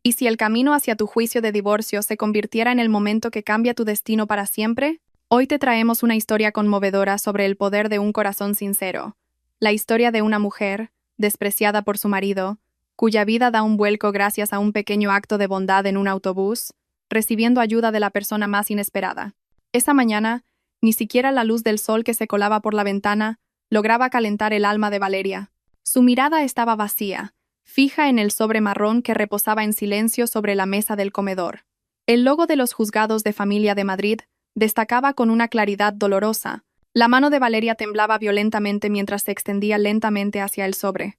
¿Y si el camino hacia tu juicio de divorcio se convirtiera en el momento que cambia tu destino para siempre? Hoy te traemos una historia conmovedora sobre el poder de un corazón sincero. La historia de una mujer, despreciada por su marido, cuya vida da un vuelco gracias a un pequeño acto de bondad en un autobús, recibiendo ayuda de la persona más inesperada. Esa mañana, ni siquiera la luz del sol que se colaba por la ventana lograba calentar el alma de Valeria. Su mirada estaba vacía, fija en el sobre marrón que reposaba en silencio sobre la mesa del comedor. El logo de los Juzgados de Familia de Madrid destacaba con una claridad dolorosa. La mano de Valeria temblaba violentamente mientras se extendía lentamente hacia el sobre.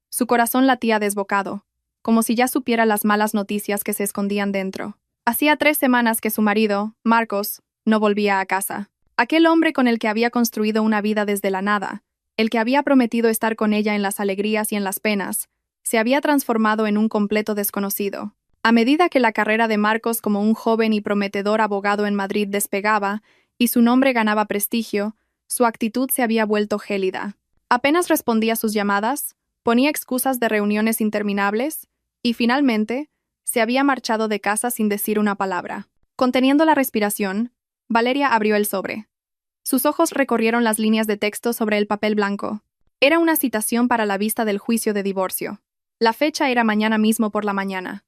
Su corazón latía desbocado, como si ya supiera las malas noticias que se escondían dentro. Hacía 3 semanas que su marido, Marcos, no volvía a casa. Aquel hombre con el que había construido una vida desde la nada, el que había prometido estar con ella en las alegrías y en las penas, se había transformado en un completo desconocido. A medida que la carrera de Marcos como un joven y prometedor abogado en Madrid despegaba y su nombre ganaba prestigio, su actitud se había vuelto gélida. Apenas respondía a sus llamadas, ponía excusas de reuniones interminables y, finalmente, se había marchado de casa sin decir una palabra. Conteniendo la respiración, Valeria abrió el sobre. Sus ojos recorrieron las líneas de texto sobre el papel blanco. Era una citación para la vista del juicio de divorcio. La fecha era mañana mismo por la mañana.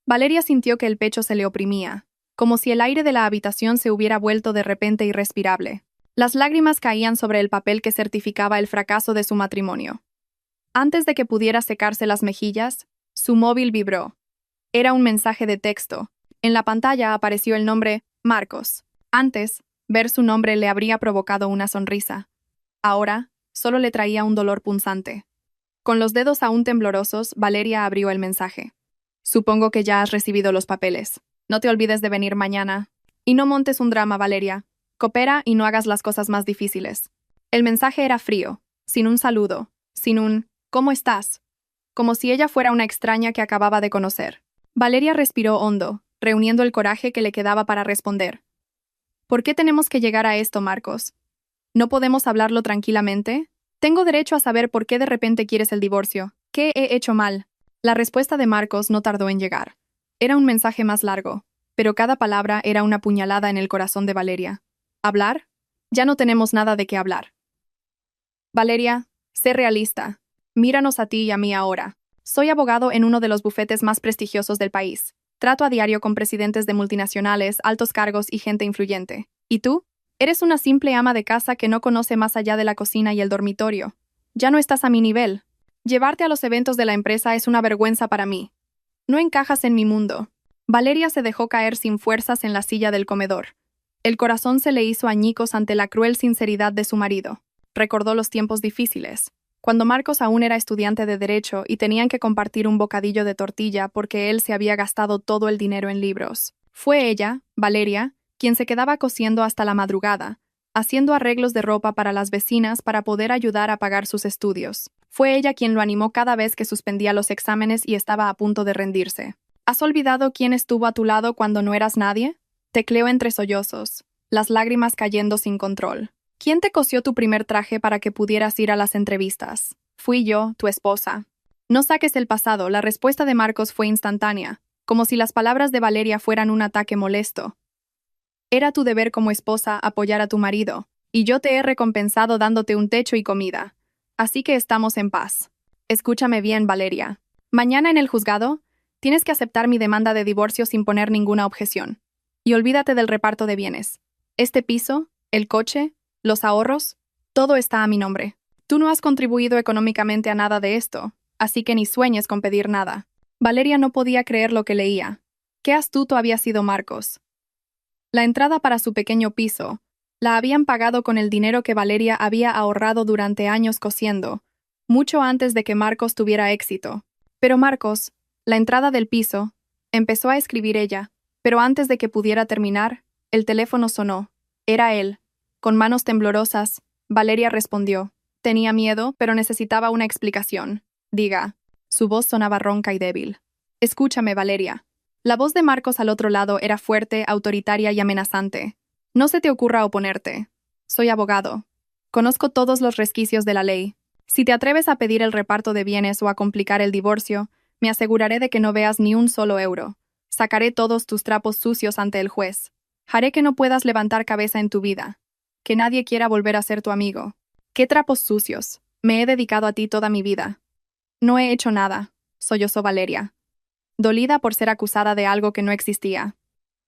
Valeria sintió que el pecho se le oprimía, como si el aire de la habitación se hubiera vuelto de repente irrespirable. Las lágrimas caían sobre el papel que certificaba el fracaso de su matrimonio. Antes de que pudiera secarse las mejillas, su móvil vibró. Era un mensaje de texto. En la pantalla apareció el nombre Marcos. Antes, ver su nombre le habría provocado una sonrisa. Ahora, solo le traía un dolor punzante. Con los dedos aún temblorosos, Valeria abrió el mensaje. Supongo que ya has recibido los papeles. No te olvides de venir mañana. Y no montes un drama, Valeria. Coopera y no hagas las cosas más difíciles. El mensaje era frío, sin un saludo, sin un ¿cómo estás?, como si ella fuera una extraña que acababa de conocer. Valeria respiró hondo, reuniendo el coraje que le quedaba para responder. ¿Por qué tenemos que llegar a esto, Marcos? ¿No podemos hablarlo tranquilamente? Tengo derecho a saber por qué de repente quieres el divorcio. ¿Qué he hecho mal? La respuesta de Marcos no tardó en llegar. Era un mensaje más largo, pero cada palabra era una puñalada en el corazón de Valeria. ¿Hablar? Ya no tenemos nada de qué hablar. Valeria, sé realista. Míranos a ti y a mí ahora. Soy abogado en uno de los bufetes más prestigiosos del país. Trato a diario con presidentes de multinacionales, altos cargos y gente influyente. ¿Y tú? Eres una simple ama de casa que no conoce más allá de la cocina y el dormitorio. Ya no estás a mi nivel. Llevarte a los eventos de la empresa es una vergüenza para mí. No encajas en mi mundo. Valeria se dejó caer sin fuerzas en la silla del comedor. El corazón se le hizo añicos ante la cruel sinceridad de su marido. Recordó los tiempos difíciles, cuando Marcos aún era estudiante de Derecho y tenían que compartir un bocadillo de tortilla porque él se había gastado todo el dinero en libros. Fue ella, Valeria, quien se quedaba cosiendo hasta la madrugada, haciendo arreglos de ropa para las vecinas para poder ayudar a pagar sus estudios. Fue ella quien lo animó cada vez que suspendía los exámenes y estaba a punto de rendirse. ¿Has olvidado quién estuvo a tu lado cuando no eras nadie? Tecleó entre sollozos, las lágrimas cayendo sin control. ¿Quién te cosió tu primer traje para que pudieras ir a las entrevistas? Fui yo, tu esposa. No saques el pasado, la respuesta de Marcos fue instantánea, como si las palabras de Valeria fueran un ataque molesto. Era tu deber como esposa apoyar a tu marido, y yo te he recompensado dándote un techo y comida. Así que estamos en paz. Escúchame bien, Valeria. Mañana en el juzgado, tienes que aceptar mi demanda de divorcio sin poner ninguna objeción. Y olvídate del reparto de bienes. Este piso, el coche, los ahorros, todo está a mi nombre. Tú no has contribuido económicamente a nada de esto, así que ni sueñes con pedir nada. Valeria no podía creer lo que leía. Qué astuto había sido Marcos. La entrada para su pequeño piso la habían pagado con el dinero que Valeria había ahorrado durante años cosiendo, mucho antes de que Marcos tuviera éxito. Pero Marcos, la entrada del piso, empezó a escribir ella, pero antes de que pudiera terminar, el teléfono sonó. Era él. Con manos temblorosas, Valeria respondió. Tenía miedo, pero necesitaba una explicación. Diga. Su voz sonaba ronca y débil. Escúchame, Valeria. La voz de Marcos al otro lado era fuerte, autoritaria y amenazante. No se te ocurra oponerte. Soy abogado. Conozco todos los resquicios de la ley. Si te atreves a pedir el reparto de bienes o a complicar el divorcio, Me aseguraré de que no veas ni un solo euro. Sacaré todos tus trapos sucios ante el juez. Haré que no puedas levantar cabeza en tu vida. Que nadie quiera volver a ser tu amigo. ¿Qué trapos sucios? Me he dedicado a ti toda mi vida. No he hecho nada, sollozó Valeria, dolida por ser acusada de algo que no existía.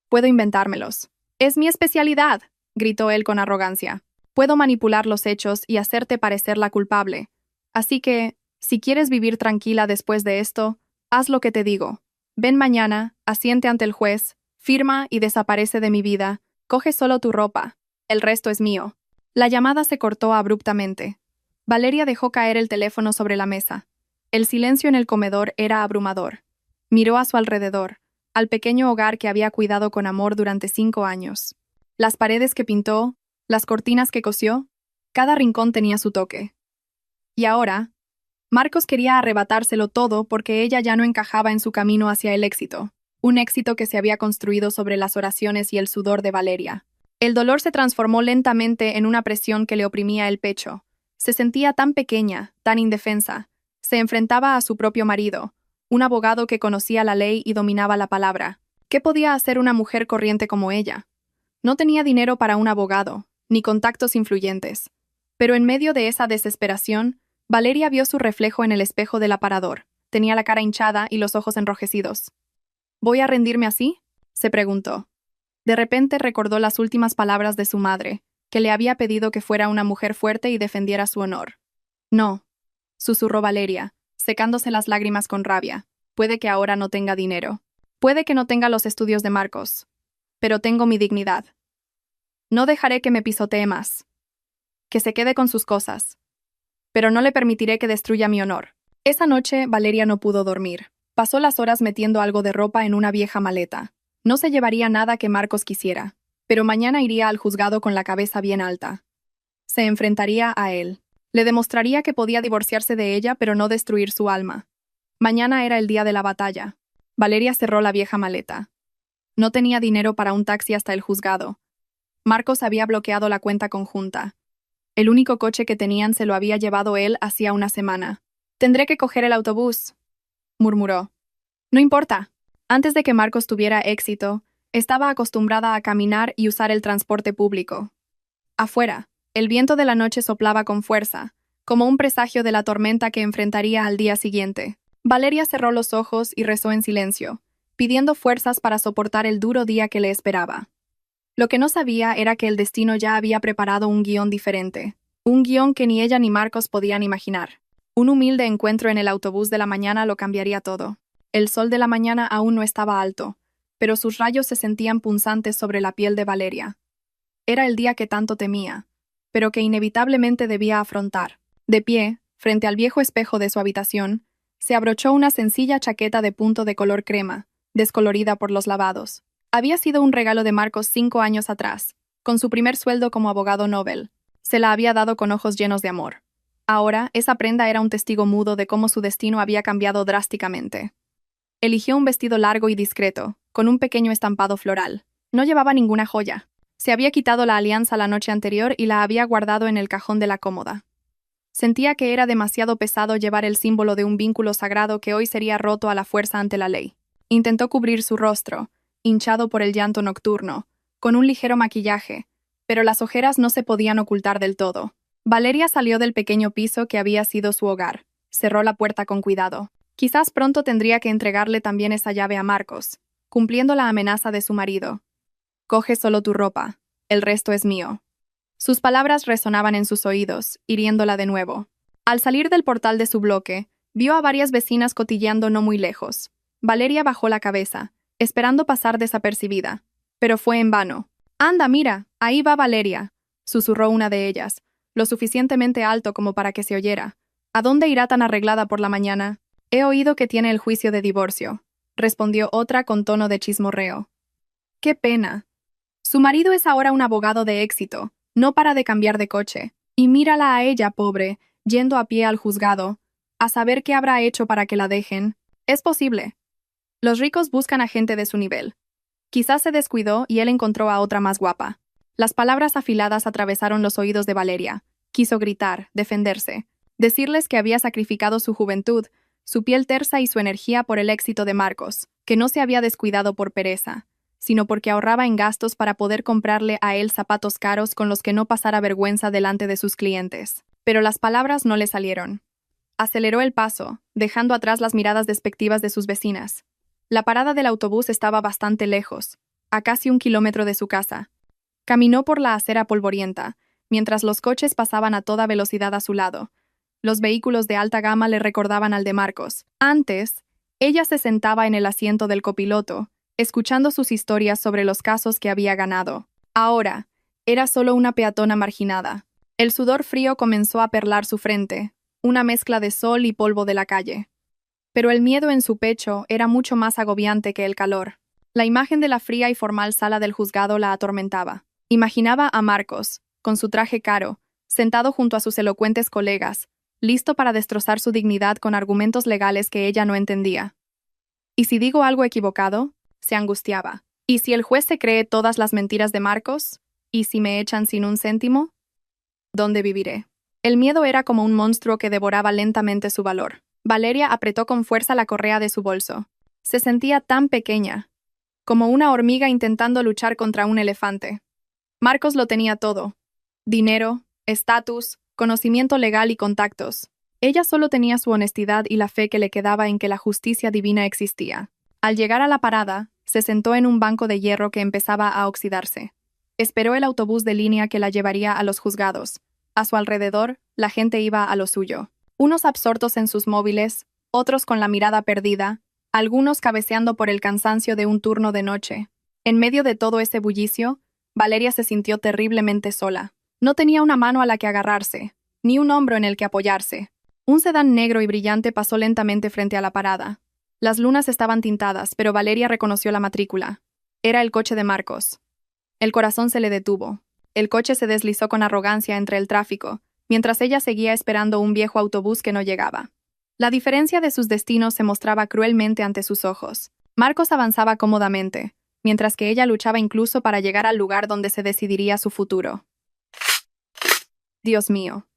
Puedo inventármelos. Es mi especialidad, gritó él con arrogancia. Puedo manipular los hechos y hacerte parecer la culpable. Así que, si quieres vivir tranquila después de esto, haz lo que te digo. Ven mañana, asiente ante el juez, firma y desaparece de mi vida. Coge solo tu ropa. El resto es mío. La llamada se cortó abruptamente. Valeria dejó caer el teléfono sobre la mesa. El silencio en el comedor era abrumador. Miró a su alrededor, al pequeño hogar que había cuidado con amor durante 5 años. Las paredes que pintó, las cortinas que cosió, cada rincón tenía su toque. Y ahora, Marcos quería arrebatárselo todo porque ella ya no encajaba en su camino hacia el éxito, un éxito que se había construido sobre las oraciones y el sudor de Valeria. El dolor se transformó lentamente en una presión que le oprimía el pecho. Se sentía tan pequeña, tan indefensa. Se enfrentaba a su propio marido, un abogado que conocía la ley y dominaba la palabra. ¿Qué podía hacer una mujer corriente como ella? No tenía dinero para un abogado, ni contactos influyentes. Pero en medio de esa desesperación, Valeria vio su reflejo en el espejo del aparador. Tenía la cara hinchada y los ojos enrojecidos. ¿Voy a rendirme así?, se preguntó. De repente recordó las últimas palabras de su madre, que le había pedido que fuera una mujer fuerte y defendiera su honor. No, susurró Valeria, secándose las lágrimas con rabia. Puede que ahora no tenga dinero. Puede que no tenga los estudios de Marcos. Pero tengo mi dignidad. No dejaré que me pisotee más. Que se quede con sus cosas. Pero no le permitiré que destruya mi honor. Esa noche, Valeria no pudo dormir. Pasó las horas metiendo algo de ropa en una vieja maleta. No se llevaría nada que Marcos quisiera, pero mañana iría al juzgado con la cabeza bien alta. Se enfrentaría a él. Le demostraría que podía divorciarse de ella, pero no destruir su alma. Mañana era el día de la batalla. Valeria cerró la vieja maleta. No tenía dinero para un taxi hasta el juzgado. Marcos había bloqueado la cuenta conjunta. El único coche que tenían se lo había llevado él hacía una semana. «Tendré que coger el autobús», murmuró. No importa. Antes de que Marcos tuviera éxito, estaba acostumbrada a caminar y usar el transporte público. Afuera, el viento de la noche soplaba con fuerza, como un presagio de la tormenta que enfrentaría al día siguiente. Valeria cerró los ojos y rezó en silencio, pidiendo fuerzas para soportar el duro día que le esperaba. Lo que no sabía era que el destino ya había preparado un guión diferente, un guión que ni ella ni Marcos podían imaginar. Un humilde encuentro en el autobús de la mañana lo cambiaría todo. El sol de la mañana aún no estaba alto, pero sus rayos se sentían punzantes sobre la piel de Valeria. Era el día que tanto temía, pero que inevitablemente debía afrontar. De pie, frente al viejo espejo de su habitación, se abrochó una sencilla chaqueta de punto de color crema, descolorida por los lavados. Había sido un regalo de Marcos 5 años atrás, con su primer sueldo como abogado Nobel. Se la había dado con ojos llenos de amor. Ahora, esa prenda era un testigo mudo de cómo su destino había cambiado drásticamente. Eligió un vestido largo y discreto, con un pequeño estampado floral. No llevaba ninguna joya. Se había quitado la alianza la noche anterior y la había guardado en el cajón de la cómoda. Sentía que era demasiado pesado llevar el símbolo de un vínculo sagrado que hoy sería roto a la fuerza ante la ley. Intentó cubrir su rostro, hinchado por el llanto nocturno, con un ligero maquillaje, pero las ojeras no se podían ocultar del todo. Valeria salió del pequeño piso que había sido su hogar. Cerró la puerta con cuidado. Quizás pronto tendría que entregarle también esa llave a Marcos, cumpliendo la amenaza de su marido. Coge solo tu ropa, el resto es mío. Sus palabras resonaban en sus oídos, hiriéndola de nuevo. Al salir del portal de su bloque, vio a varias vecinas cotilleando no muy lejos. Valeria bajó la cabeza, esperando pasar desapercibida, pero fue en vano. «Anda, mira, ahí va Valeria», susurró una de ellas, lo suficientemente alto como para que se oyera. «¿A dónde irá tan arreglada por la mañana?» «He oído que tiene el juicio de divorcio», respondió otra con tono de chismorreo. «Qué pena. Su marido es ahora un abogado de éxito, no para de cambiar de coche. Y mírala a ella, pobre, yendo a pie al juzgado, a saber qué habrá hecho para que la dejen. Es posible. Los ricos buscan a gente de su nivel. Quizás se descuidó y él encontró a otra más guapa». Las palabras afiladas atravesaron los oídos de Valeria. Quiso gritar, defenderse, decirles que había sacrificado su juventud, su piel tersa y su energía por el éxito de Marcos, que no se había descuidado por pereza, sino porque ahorraba en gastos para poder comprarle a él zapatos caros con los que no pasara vergüenza delante de sus clientes. Pero las palabras no le salieron. Aceleró el paso, dejando atrás las miradas despectivas de sus vecinas. La parada del autobús estaba bastante lejos, a casi 1 kilómetro de su casa. Caminó por la acera polvorienta, mientras los coches pasaban a toda velocidad a su lado. Los vehículos de alta gama le recordaban al de Marcos. Antes, ella se sentaba en el asiento del copiloto, escuchando sus historias sobre los casos que había ganado. Ahora, era solo una peatona marginada. El sudor frío comenzó a perlar su frente, una mezcla de sol y polvo de la calle. Pero el miedo en su pecho era mucho más agobiante que el calor. La imagen de la fría y formal sala del juzgado la atormentaba. Imaginaba a Marcos, con su traje caro, sentado junto a sus elocuentes colegas, listo para destrozar su dignidad con argumentos legales que ella no entendía. ¿Y si digo algo equivocado? Se angustiaba. ¿Y si el juez se cree todas las mentiras de Marcos? ¿Y si me echan sin un céntimo? ¿Dónde viviré? El miedo era como un monstruo que devoraba lentamente su valor. Valeria apretó con fuerza la correa de su bolso. Se sentía tan pequeña, como una hormiga intentando luchar contra un elefante. Marcos lo tenía todo: dinero, estatus, conocimiento legal y contactos. Ella solo tenía su honestidad y la fe que le quedaba en que la justicia divina existía. Al llegar a la parada, se sentó en un banco de hierro que empezaba a oxidarse. Esperó el autobús de línea que la llevaría a los juzgados. A su alrededor, la gente iba a lo suyo. Unos absortos en sus móviles, otros con la mirada perdida, algunos cabeceando por el cansancio de un turno de noche. En medio de todo ese bullicio, Valeria se sintió terriblemente sola. No tenía una mano a la que agarrarse, ni un hombro en el que apoyarse. Un sedán negro y brillante pasó lentamente frente a la parada. Las lunas estaban tintadas, pero Valeria reconoció la matrícula. Era el coche de Marcos. El corazón se le detuvo. El coche se deslizó con arrogancia entre el tráfico, mientras ella seguía esperando un viejo autobús que no llegaba. La diferencia de sus destinos se mostraba cruelmente ante sus ojos. Marcos avanzaba cómodamente, mientras que ella luchaba incluso para llegar al lugar donde se decidiría su futuro. Dios mío,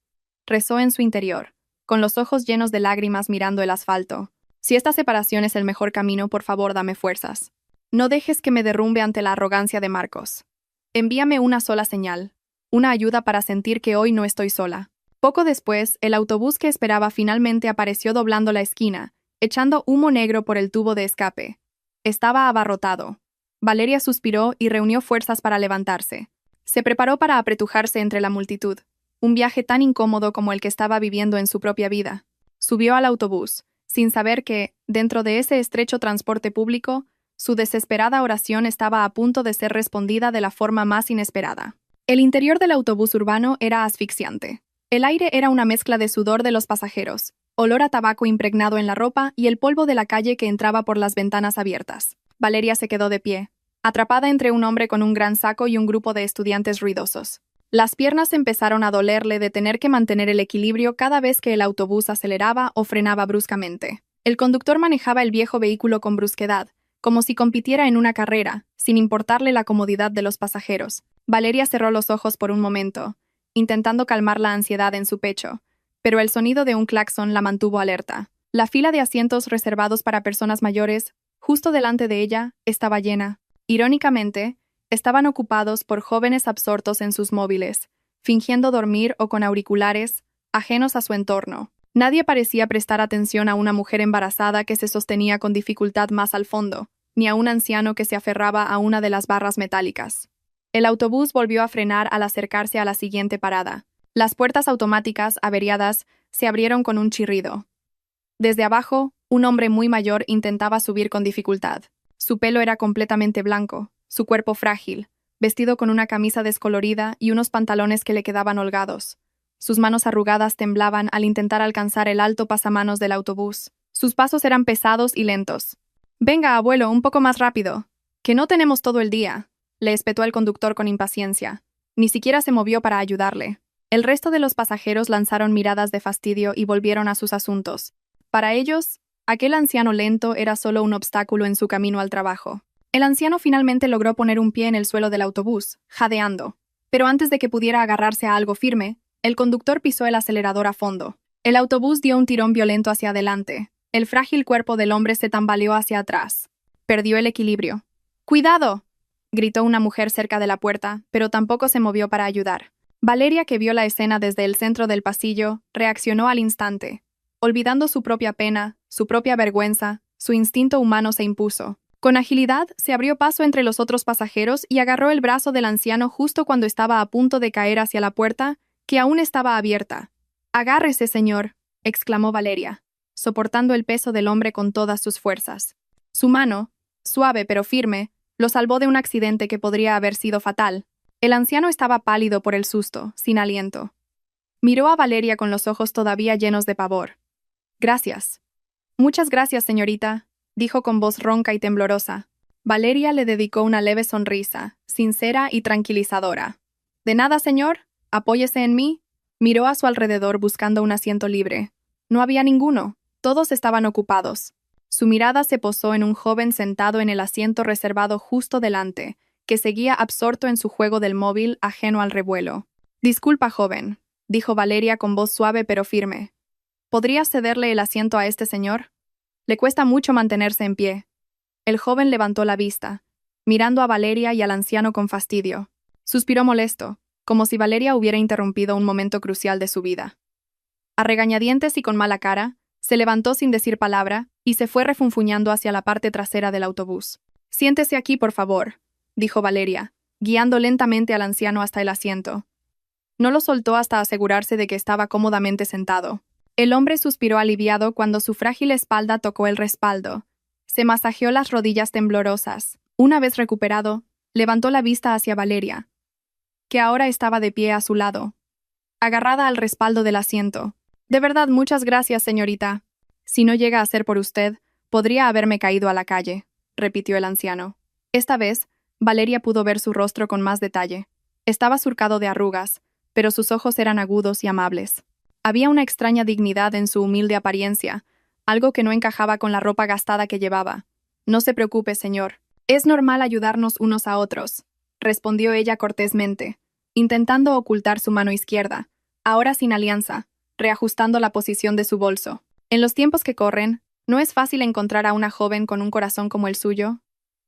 rezó en su interior, con los ojos llenos de lágrimas mirando el asfalto. Si esta separación es el mejor camino, por favor, dame fuerzas. No dejes que me derrumbe ante la arrogancia de Marcos. Envíame una sola señal, una ayuda para sentir que hoy no estoy sola. Poco después, el autobús que esperaba finalmente apareció doblando la esquina, echando humo negro por el tubo de escape. Estaba abarrotado. Valeria suspiró y reunió fuerzas para levantarse. Se preparó para apretujarse entre la multitud, un viaje tan incómodo como el que estaba viviendo en su propia vida. Subió al autobús, sin saber que, dentro de ese estrecho transporte público, su desesperada oración estaba a punto de ser respondida de la forma más inesperada. El interior del autobús urbano era asfixiante. El aire era una mezcla de sudor de los pasajeros, olor a tabaco impregnado en la ropa y el polvo de la calle que entraba por las ventanas abiertas. Valeria se quedó de pie, atrapada entre un hombre con un gran saco y un grupo de estudiantes ruidosos. Las piernas empezaron a dolerle de tener que mantener el equilibrio cada vez que el autobús aceleraba o frenaba bruscamente. El conductor manejaba el viejo vehículo con brusquedad, como si compitiera en una carrera, sin importarle la comodidad de los pasajeros. Valeria cerró los ojos por un momento, intentando calmar la ansiedad en su pecho, pero el sonido de un claxon la mantuvo alerta. La fila de asientos reservados para personas mayores, justo delante de ella, estaba llena. Irónicamente, estaban ocupados por jóvenes absortos en sus móviles, fingiendo dormir o con auriculares, ajenos a su entorno. Nadie parecía prestar atención a una mujer embarazada que se sostenía con dificultad más al fondo, ni a un anciano que se aferraba a una de las barras metálicas. El autobús volvió a frenar al acercarse a la siguiente parada. Las puertas automáticas, averiadas, se abrieron con un chirrido. Desde abajo, un hombre muy mayor intentaba subir con dificultad. Su pelo era completamente blanco, su cuerpo frágil, vestido con una camisa descolorida y unos pantalones que le quedaban holgados. Sus manos arrugadas temblaban al intentar alcanzar el alto pasamanos del autobús. Sus pasos eran pesados y lentos. «Venga, abuelo, un poco más rápido. Que no tenemos todo el día», le espetó el conductor con impaciencia. Ni siquiera se movió para ayudarle. El resto de los pasajeros lanzaron miradas de fastidio y volvieron a sus asuntos. Para ellos, aquel anciano lento era solo un obstáculo en su camino al trabajo. El anciano finalmente logró poner un pie en el suelo del autobús, jadeando. Pero antes de que pudiera agarrarse a algo firme, el conductor pisó el acelerador a fondo. El autobús dio un tirón violento hacia adelante, El frágil cuerpo del hombre se tambaleó hacia atrás. Perdió el equilibrio. ¡Cuidado!, gritó una mujer cerca de la puerta, pero tampoco se movió para ayudar. Valeria, que vio la escena desde el centro del pasillo, reaccionó al instante. Olvidando su propia pena, su propia vergüenza, su instinto humano se impuso. Con agilidad, se abrió paso entre los otros pasajeros y agarró el brazo del anciano justo cuando estaba a punto de caer hacia la puerta, que aún estaba abierta. «Agárrese, señor», exclamó Valeria, soportando el peso del hombre con todas sus fuerzas. Su mano, suave pero firme, lo salvó de un accidente que podría haber sido fatal. El anciano estaba pálido por el susto, sin aliento. Miró a Valeria con los ojos todavía llenos de pavor. «Gracias». «Muchas gracias, señorita», dijo con voz ronca y temblorosa. Valeria le dedicó una leve sonrisa, sincera y tranquilizadora. «De nada, señor. Apóyese en mí». Miró a su alrededor buscando un asiento libre. No había ninguno. Todos estaban ocupados. Su mirada se posó en un joven sentado en el asiento reservado justo delante, que seguía absorto en su juego del móvil, ajeno al revuelo. «Disculpa, joven», dijo Valeria con voz suave pero firme. «¿Podría cederle el asiento a este señor? Le cuesta mucho mantenerse en pie». El joven levantó la vista, mirando a Valeria y al anciano con fastidio. Suspiró molesto, como si Valeria hubiera interrumpido un momento crucial de su vida. A regañadientes y con mala cara, se levantó sin decir palabra y se fue refunfuñando hacia la parte trasera del autobús. «Siéntese aquí, por favor», dijo Valeria, guiando lentamente al anciano hasta el asiento. No lo soltó hasta asegurarse de que estaba cómodamente sentado. El hombre suspiró aliviado cuando su frágil espalda tocó el respaldo. Se masajeó las rodillas temblorosas. Una vez recuperado, levantó la vista hacia Valeria, que ahora estaba de pie a su lado, agarrada al respaldo del asiento. «De verdad, muchas gracias, señorita. Si no llega a ser por usted, podría haberme caído a la calle», repitió el anciano. Esta vez, Valeria pudo ver su rostro con más detalle. Estaba surcado de arrugas, pero sus ojos eran agudos y amables. Había una extraña dignidad en su humilde apariencia, algo que no encajaba con la ropa gastada que llevaba. «No se preocupe, señor. Es normal ayudarnos unos a otros», respondió ella cortésmente, intentando ocultar su mano izquierda, ahora sin alianza, reajustando la posición de su bolso. «En los tiempos que corren, ¿no es fácil encontrar a una joven con un corazón como el suyo?»,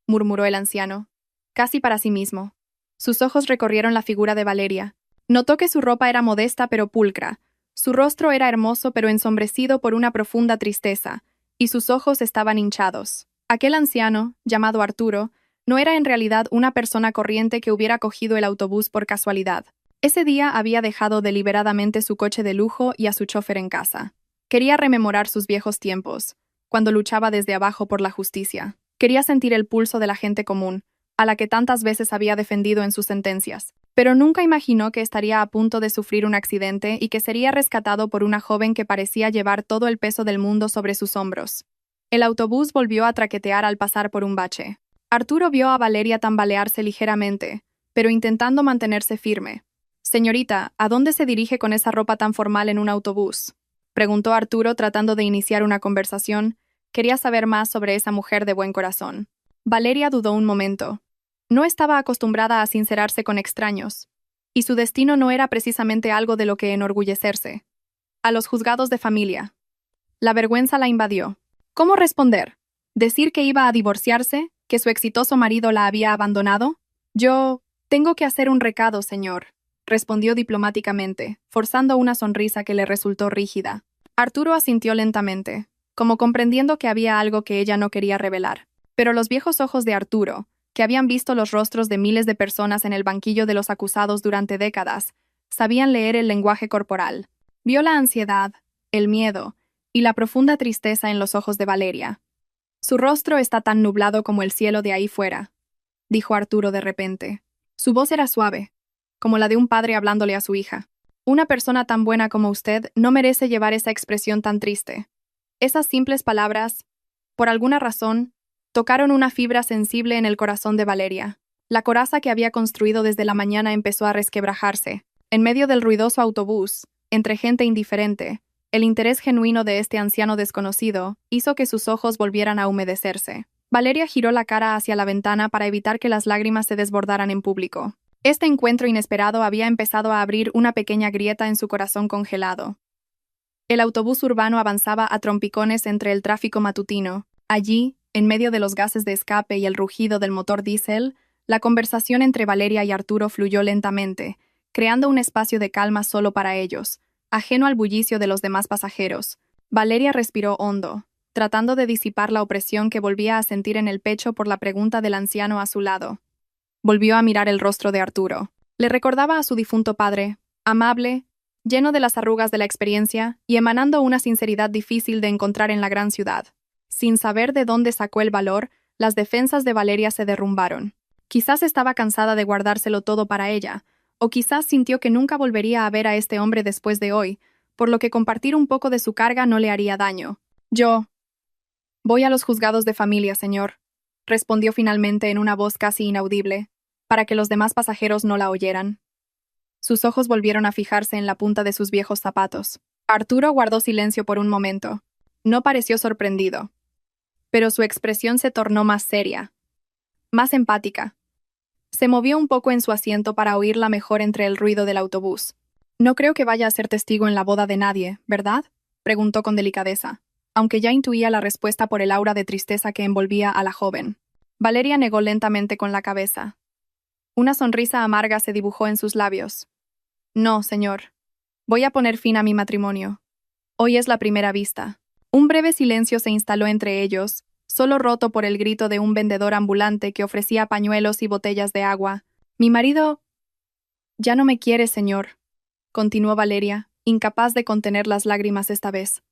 murmuró el anciano, casi para sí mismo. Sus ojos recorrieron la figura de Valeria. Notó que su ropa era modesta pero pulcra, su rostro era hermoso pero ensombrecido por una profunda tristeza, y sus ojos estaban hinchados. Aquel anciano, llamado Arturo, no era en realidad una persona corriente que hubiera cogido el autobús por casualidad. Ese día había dejado deliberadamente su coche de lujo y a su chofer en casa. Quería rememorar sus viejos tiempos, cuando luchaba desde abajo por la justicia. Quería sentir el pulso de la gente común, a la que tantas veces había defendido en sus sentencias. Pero nunca imaginó que estaría a punto de sufrir un accidente y que sería rescatado por una joven que parecía llevar todo el peso del mundo sobre sus hombros. El autobús volvió a traquetear al pasar por un bache. Arturo vio a Valeria tambalearse ligeramente, pero intentando mantenerse firme. «Señorita, ¿a dónde se dirige con esa ropa tan formal en un autobús?», preguntó Arturo tratando de iniciar una conversación. Quería saber más sobre esa mujer de buen corazón. Valeria dudó un momento. No estaba acostumbrada a sincerarse con extraños, y su destino no era precisamente algo de lo que enorgullecerse. A los juzgados de familia. La vergüenza la invadió. ¿Cómo responder? ¿Decir que iba a divorciarse? ¿Que su exitoso marido la había abandonado? «Yo tengo que hacer un recado, señor», respondió diplomáticamente, forzando una sonrisa que le resultó rígida. Arturo asintió lentamente, como comprendiendo que había algo que ella no quería revelar. Pero los viejos ojos de Arturo, que habían visto los rostros de miles de personas en el banquillo de los acusados durante décadas, sabían leer el lenguaje corporal. Vio la ansiedad, el miedo y la profunda tristeza en los ojos de Valeria. «Su rostro está tan nublado como el cielo de ahí fuera», dijo Arturo de repente. Su voz era suave, como la de un padre hablándole a su hija. «Una persona tan buena como usted no merece llevar esa expresión tan triste». Esas simples palabras, por alguna razón, tocaron una fibra sensible en el corazón de Valeria. La coraza que había construido desde la mañana empezó a resquebrajarse. En medio del ruidoso autobús, entre gente indiferente, el interés genuino de este anciano desconocido hizo que sus ojos volvieran a humedecerse. Valeria giró la cara hacia la ventana para evitar que las lágrimas se desbordaran en público. Este encuentro inesperado había empezado a abrir una pequeña grieta en su corazón congelado. El autobús urbano avanzaba a trompicones entre el tráfico matutino. Allí, en medio de los gases de escape y el rugido del motor diésel, la conversación entre Valeria y Arturo fluyó lentamente, creando un espacio de calma solo para ellos, ajeno al bullicio de los demás pasajeros. Valeria respiró hondo, tratando de disipar la opresión que volvía a sentir en el pecho por la pregunta del anciano a su lado. Volvió a mirar el rostro de Arturo. Le recordaba a su difunto padre, amable, lleno de las arrugas de la experiencia y emanando una sinceridad difícil de encontrar en la gran ciudad. Sin saber de dónde sacó el valor, las defensas de Valeria se derrumbaron. Quizás estaba cansada de guardárselo todo para ella, o quizás sintió que nunca volvería a ver a este hombre después de hoy, por lo que compartir un poco de su carga no le haría daño. Yo voy a los juzgados de familia, señor, respondió finalmente en una voz casi inaudible, para que los demás pasajeros no la oyeran. Sus ojos volvieron a fijarse en la punta de sus viejos zapatos. Arturo guardó silencio por un momento. No pareció sorprendido, pero su expresión se tornó más seria, más empática. Se movió un poco en su asiento para oírla mejor entre el ruido del autobús. «No creo que vaya a ser testigo en la boda de nadie, ¿verdad?», preguntó con delicadeza, aunque ya intuía la respuesta por el aura de tristeza que envolvía a la joven. Valeria negó lentamente con la cabeza. Una sonrisa amarga se dibujó en sus labios. «No, señor. Voy a poner fin a mi matrimonio. Hoy es la primera vista». Un breve silencio se instaló entre ellos, solo roto por el grito de un vendedor ambulante que ofrecía pañuelos y botellas de agua. «Mi marido ya no me quiere, señor», continuó Valeria, incapaz de contener las lágrimas esta vez.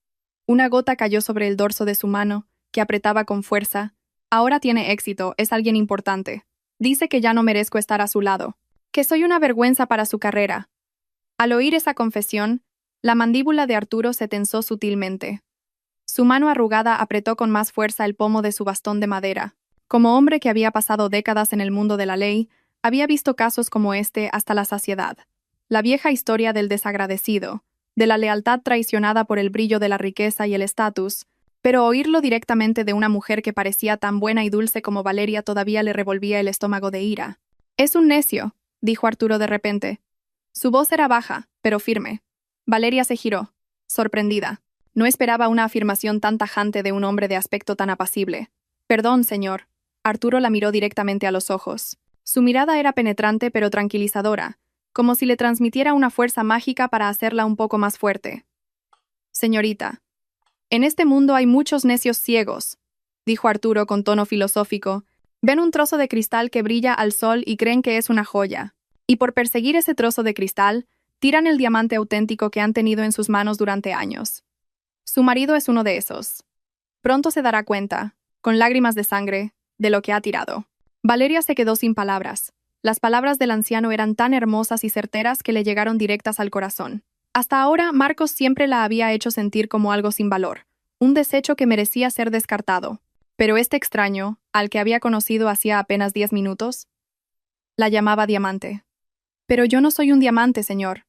Una gota cayó sobre el dorso de su mano, que apretaba con fuerza. «Ahora tiene éxito, es alguien importante. Dice que ya no merezco estar a su lado, que soy una vergüenza para su carrera». Al oír esa confesión, la mandíbula de Arturo se tensó sutilmente. Su mano arrugada apretó con más fuerza el pomo de su bastón de madera. Como hombre que había pasado décadas en el mundo de la ley, había visto casos como este hasta la saciedad. La vieja historia del desagradecido, de la lealtad traicionada por el brillo de la riqueza y el estatus, pero oírlo directamente de una mujer que parecía tan buena y dulce como Valeria todavía le revolvía el estómago de ira. «Es un necio», dijo Arturo de repente. Su voz era baja, pero firme. Valeria se giró, sorprendida. No esperaba una afirmación tan tajante de un hombre de aspecto tan apacible. «Perdón, señor». Arturo la miró directamente a los ojos. Su mirada era penetrante pero tranquilizadora, como si le transmitiera una fuerza mágica para hacerla un poco más fuerte. «Señorita, en este mundo hay muchos necios ciegos», dijo Arturo con tono filosófico. «Ven un trozo de cristal que brilla al sol y creen que es una joya. Y por perseguir ese trozo de cristal, tiran el diamante auténtico que han tenido en sus manos durante años. Su marido es uno de esos. Pronto se dará cuenta, con lágrimas de sangre, de lo que ha tirado». Valeria se quedó sin palabras. Las palabras del anciano eran tan hermosas y certeras que le llegaron directas al corazón. Hasta ahora, Marcos siempre la había hecho sentir como algo sin valor, un desecho que merecía ser descartado. Pero este extraño, al que había conocido hacía apenas 10 minutos, la llamaba diamante. «Pero yo no soy un diamante, señor»,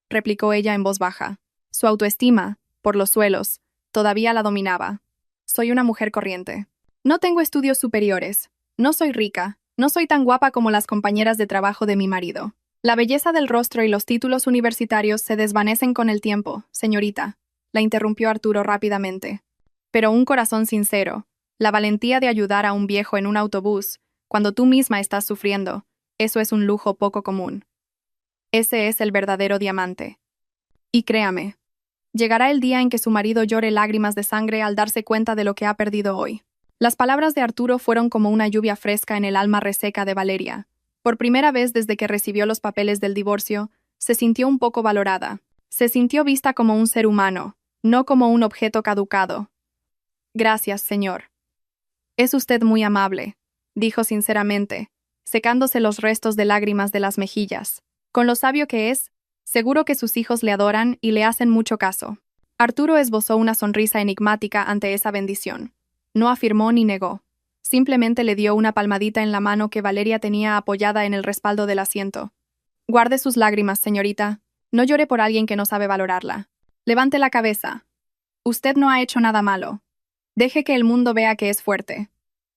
replicó ella en voz baja. Su autoestima, por los suelos, todavía la dominaba. «Soy una mujer corriente. No tengo estudios superiores. No soy rica. No soy tan guapa como las compañeras de trabajo de mi marido. La belleza del rostro y los títulos universitarios se desvanecen con el tiempo, señorita», la interrumpió Arturo rápidamente. «Pero un corazón sincero, la valentía de ayudar a un viejo en un autobús, cuando tú misma estás sufriendo, eso es un lujo poco común. Ese es el verdadero diamante. Y créame, llegará el día en que su marido llore lágrimas de sangre al darse cuenta de lo que ha perdido hoy». Las palabras de Arturo fueron como una lluvia fresca en el alma reseca de Valeria. Por primera vez desde que recibió los papeles del divorcio, se sintió un poco valorada. Se sintió vista como un ser humano, no como un objeto caducado. «Gracias, señor. Es usted muy amable», dijo sinceramente, secándose los restos de lágrimas de las mejillas. «Con lo sabio que es, seguro que sus hijos le adoran y le hacen mucho caso». Arturo esbozó una sonrisa enigmática ante esa bendición. No afirmó ni negó. Simplemente le dio una palmadita en la mano que Valeria tenía apoyada en el respaldo del asiento. «Guarde sus lágrimas, señorita. No llore por alguien que no sabe valorarla. Levante la cabeza. Usted no ha hecho nada malo. Deje que el mundo vea que es fuerte».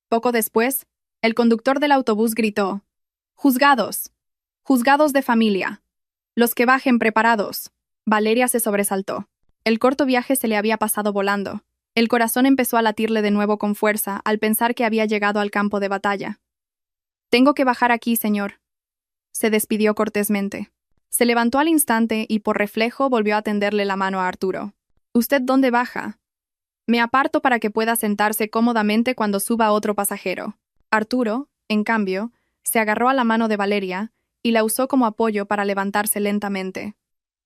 Poco después, el conductor del autobús gritó: «¡Juzgados! ¡Juzgados de familia! ¡Los que bajen preparados!». Valeria se sobresaltó. El corto viaje se le había pasado volando. El corazón empezó a latirle de nuevo con fuerza al pensar que había llegado al campo de batalla. «Tengo que bajar aquí, señor», se despidió cortésmente. Se levantó al instante y por reflejo volvió a tenderle la mano a Arturo. «¿Usted dónde baja?» «Me aparto para que pueda sentarse cómodamente cuando suba otro pasajero». Arturo, en cambio, se agarró a la mano de Valeria y la usó como apoyo para levantarse lentamente.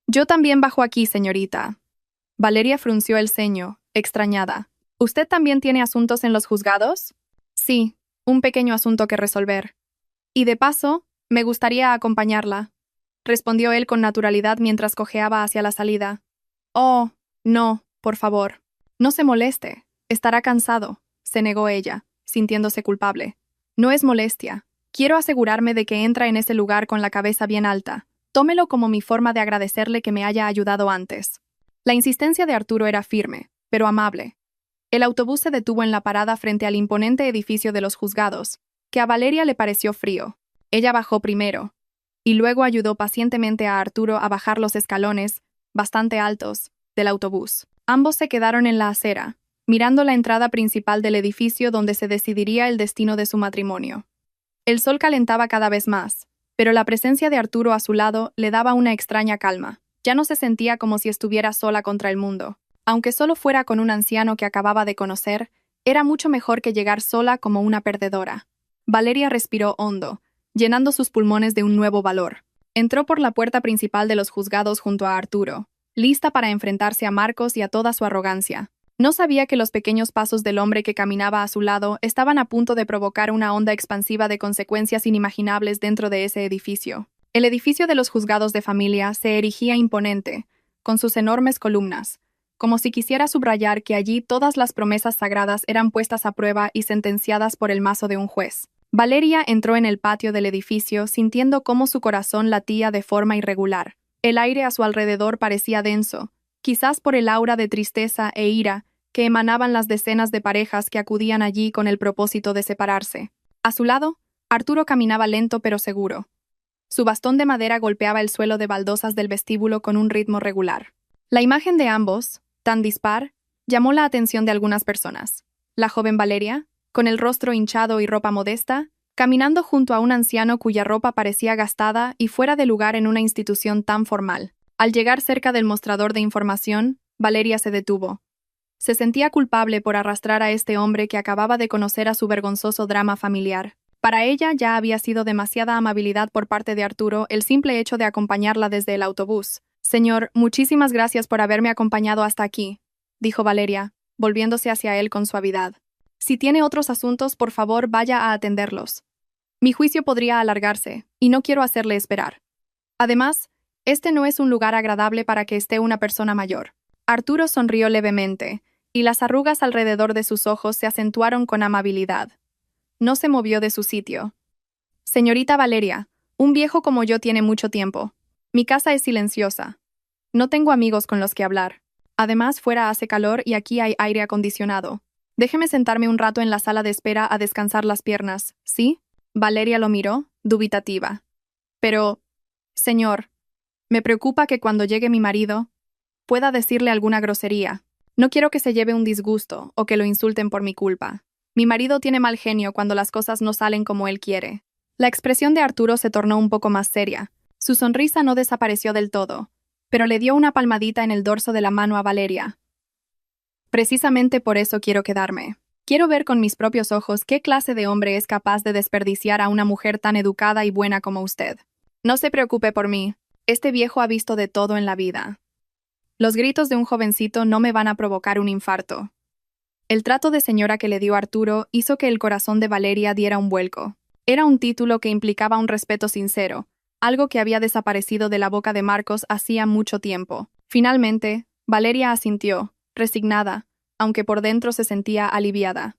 «Yo también bajo aquí, señorita». Valeria frunció el ceño, extrañada. «¿Usted también tiene asuntos en los juzgados?» «Sí, un pequeño asunto que resolver. Y de paso, me gustaría acompañarla», respondió él con naturalidad mientras cojeaba hacia la salida. «Oh, no, por favor. No se moleste. Estará cansado», se negó ella, sintiéndose culpable. «No es molestia. Quiero asegurarme de que entra en ese lugar con la cabeza bien alta. Tómelo como mi forma de agradecerle que me haya ayudado antes». La insistencia de Arturo era firme, pero amable. El autobús se detuvo en la parada frente al imponente edificio de los juzgados, que a Valeria le pareció frío. Ella bajó primero, y luego ayudó pacientemente a Arturo a bajar los escalones, bastante altos, del autobús. Ambos se quedaron en la acera, mirando la entrada principal del edificio donde se decidiría el destino de su matrimonio. El sol calentaba cada vez más, pero la presencia de Arturo a su lado le daba una extraña calma. Ya no se sentía como si estuviera sola contra el mundo. Aunque solo fuera con un anciano que acababa de conocer, era mucho mejor que llegar sola como una perdedora. Valeria respiró hondo, llenando sus pulmones de un nuevo valor. Entró por la puerta principal de los juzgados junto a Arturo, lista para enfrentarse a Marcos y a toda su arrogancia. No sabía que los pequeños pasos del hombre que caminaba a su lado estaban a punto de provocar una onda expansiva de consecuencias inimaginables dentro de ese edificio. El edificio de los juzgados de familia se erigía imponente, con sus enormes columnas, como si quisiera subrayar que allí todas las promesas sagradas eran puestas a prueba y sentenciadas por el mazo de un juez. Valeria entró en el patio del edificio sintiendo cómo su corazón latía de forma irregular. El aire a su alrededor parecía denso, quizás por el aura de tristeza e ira que emanaban las decenas de parejas que acudían allí con el propósito de separarse. A su lado, Arturo caminaba lento pero seguro. Su bastón de madera golpeaba el suelo de baldosas del vestíbulo con un ritmo regular. La imagen de ambos, tan dispar, llamó la atención de algunas personas. La joven Valeria, con el rostro hinchado y ropa modesta, caminando junto a un anciano cuya ropa parecía gastada y fuera de lugar en una institución tan formal. Al llegar cerca del mostrador de información, Valeria se detuvo. Se sentía culpable por arrastrar a este hombre que acababa de conocer a su vergonzoso drama familiar. Para ella ya había sido demasiada amabilidad por parte de Arturo el simple hecho de acompañarla desde el autobús. «Señor, muchísimas gracias por haberme acompañado hasta aquí», dijo Valeria, volviéndose hacia él con suavidad. «Si tiene otros asuntos, por favor, vaya a atenderlos. Mi juicio podría alargarse, y no quiero hacerle esperar. Además, este no es un lugar agradable para que esté una persona mayor». Arturo sonrió levemente, y las arrugas alrededor de sus ojos se acentuaron con amabilidad. No se movió de su sitio. «Señorita Valeria, un viejo como yo tiene mucho tiempo. Mi casa es silenciosa. No tengo amigos con los que hablar. Además, fuera hace calor y aquí hay aire acondicionado. Déjeme sentarme un rato en la sala de espera a descansar las piernas, ¿sí?» Valeria lo miró, dubitativa. «Pero, señor, me preocupa que cuando llegue mi marido, pueda decirle alguna grosería. No quiero que se lleve un disgusto o que lo insulten por mi culpa. Mi marido tiene mal genio cuando las cosas no salen como él quiere». La expresión de Arturo se tornó un poco más seria. Su sonrisa no desapareció del todo, pero le dio una palmadita en el dorso de la mano a Valeria. «Precisamente por eso quiero quedarme. Quiero ver con mis propios ojos qué clase de hombre es capaz de desperdiciar a una mujer tan educada y buena como usted. No se preocupe por mí. Este viejo ha visto de todo en la vida. Los gritos de un jovencito no me van a provocar un infarto». El trato de señora que le dio Arturo hizo que el corazón de Valeria diera un vuelco. Era un título que implicaba un respeto sincero, algo que había desaparecido de la boca de Marcos hacía mucho tiempo. Finalmente, Valeria asintió, resignada, aunque por dentro se sentía aliviada.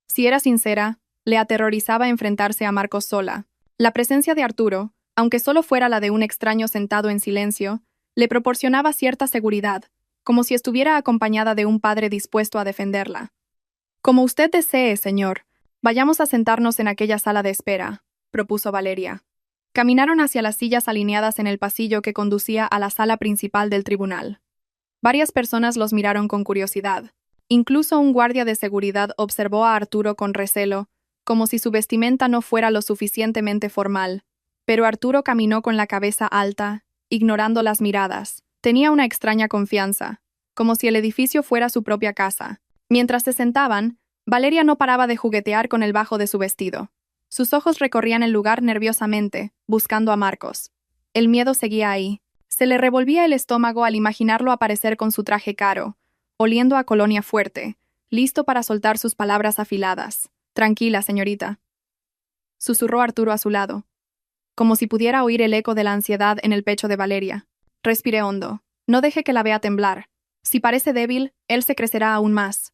Si era sincera, le aterrorizaba enfrentarse a Marcos sola. La presencia de Arturo, aunque solo fuera la de un extraño sentado en silencio, le proporcionaba cierta seguridad, como si estuviera acompañada de un padre dispuesto a defenderla. «Como usted desee, señor. Vayamos a sentarnos en aquella sala de espera», propuso Valeria. Caminaron hacia las sillas alineadas en el pasillo que conducía a la sala principal del tribunal. Varias personas los miraron con curiosidad. Incluso un guardia de seguridad observó a Arturo con recelo, como si su vestimenta no fuera lo suficientemente formal. Pero Arturo caminó con la cabeza alta, ignorando las miradas. Tenía una extraña confianza, como si el edificio fuera su propia casa. Mientras se sentaban, Valeria no paraba de juguetear con el bajo de su vestido. Sus ojos recorrían el lugar nerviosamente, buscando a Marcos. El miedo seguía ahí. Se le revolvía el estómago al imaginarlo aparecer con su traje caro, oliendo a colonia fuerte, listo para soltar sus palabras afiladas. «Tranquila, señorita», susurró Arturo a su lado, como si pudiera oír el eco de la ansiedad en el pecho de Valeria. Respire hondo. No deje que la vea temblar. Si parece débil, él se crecerá aún más.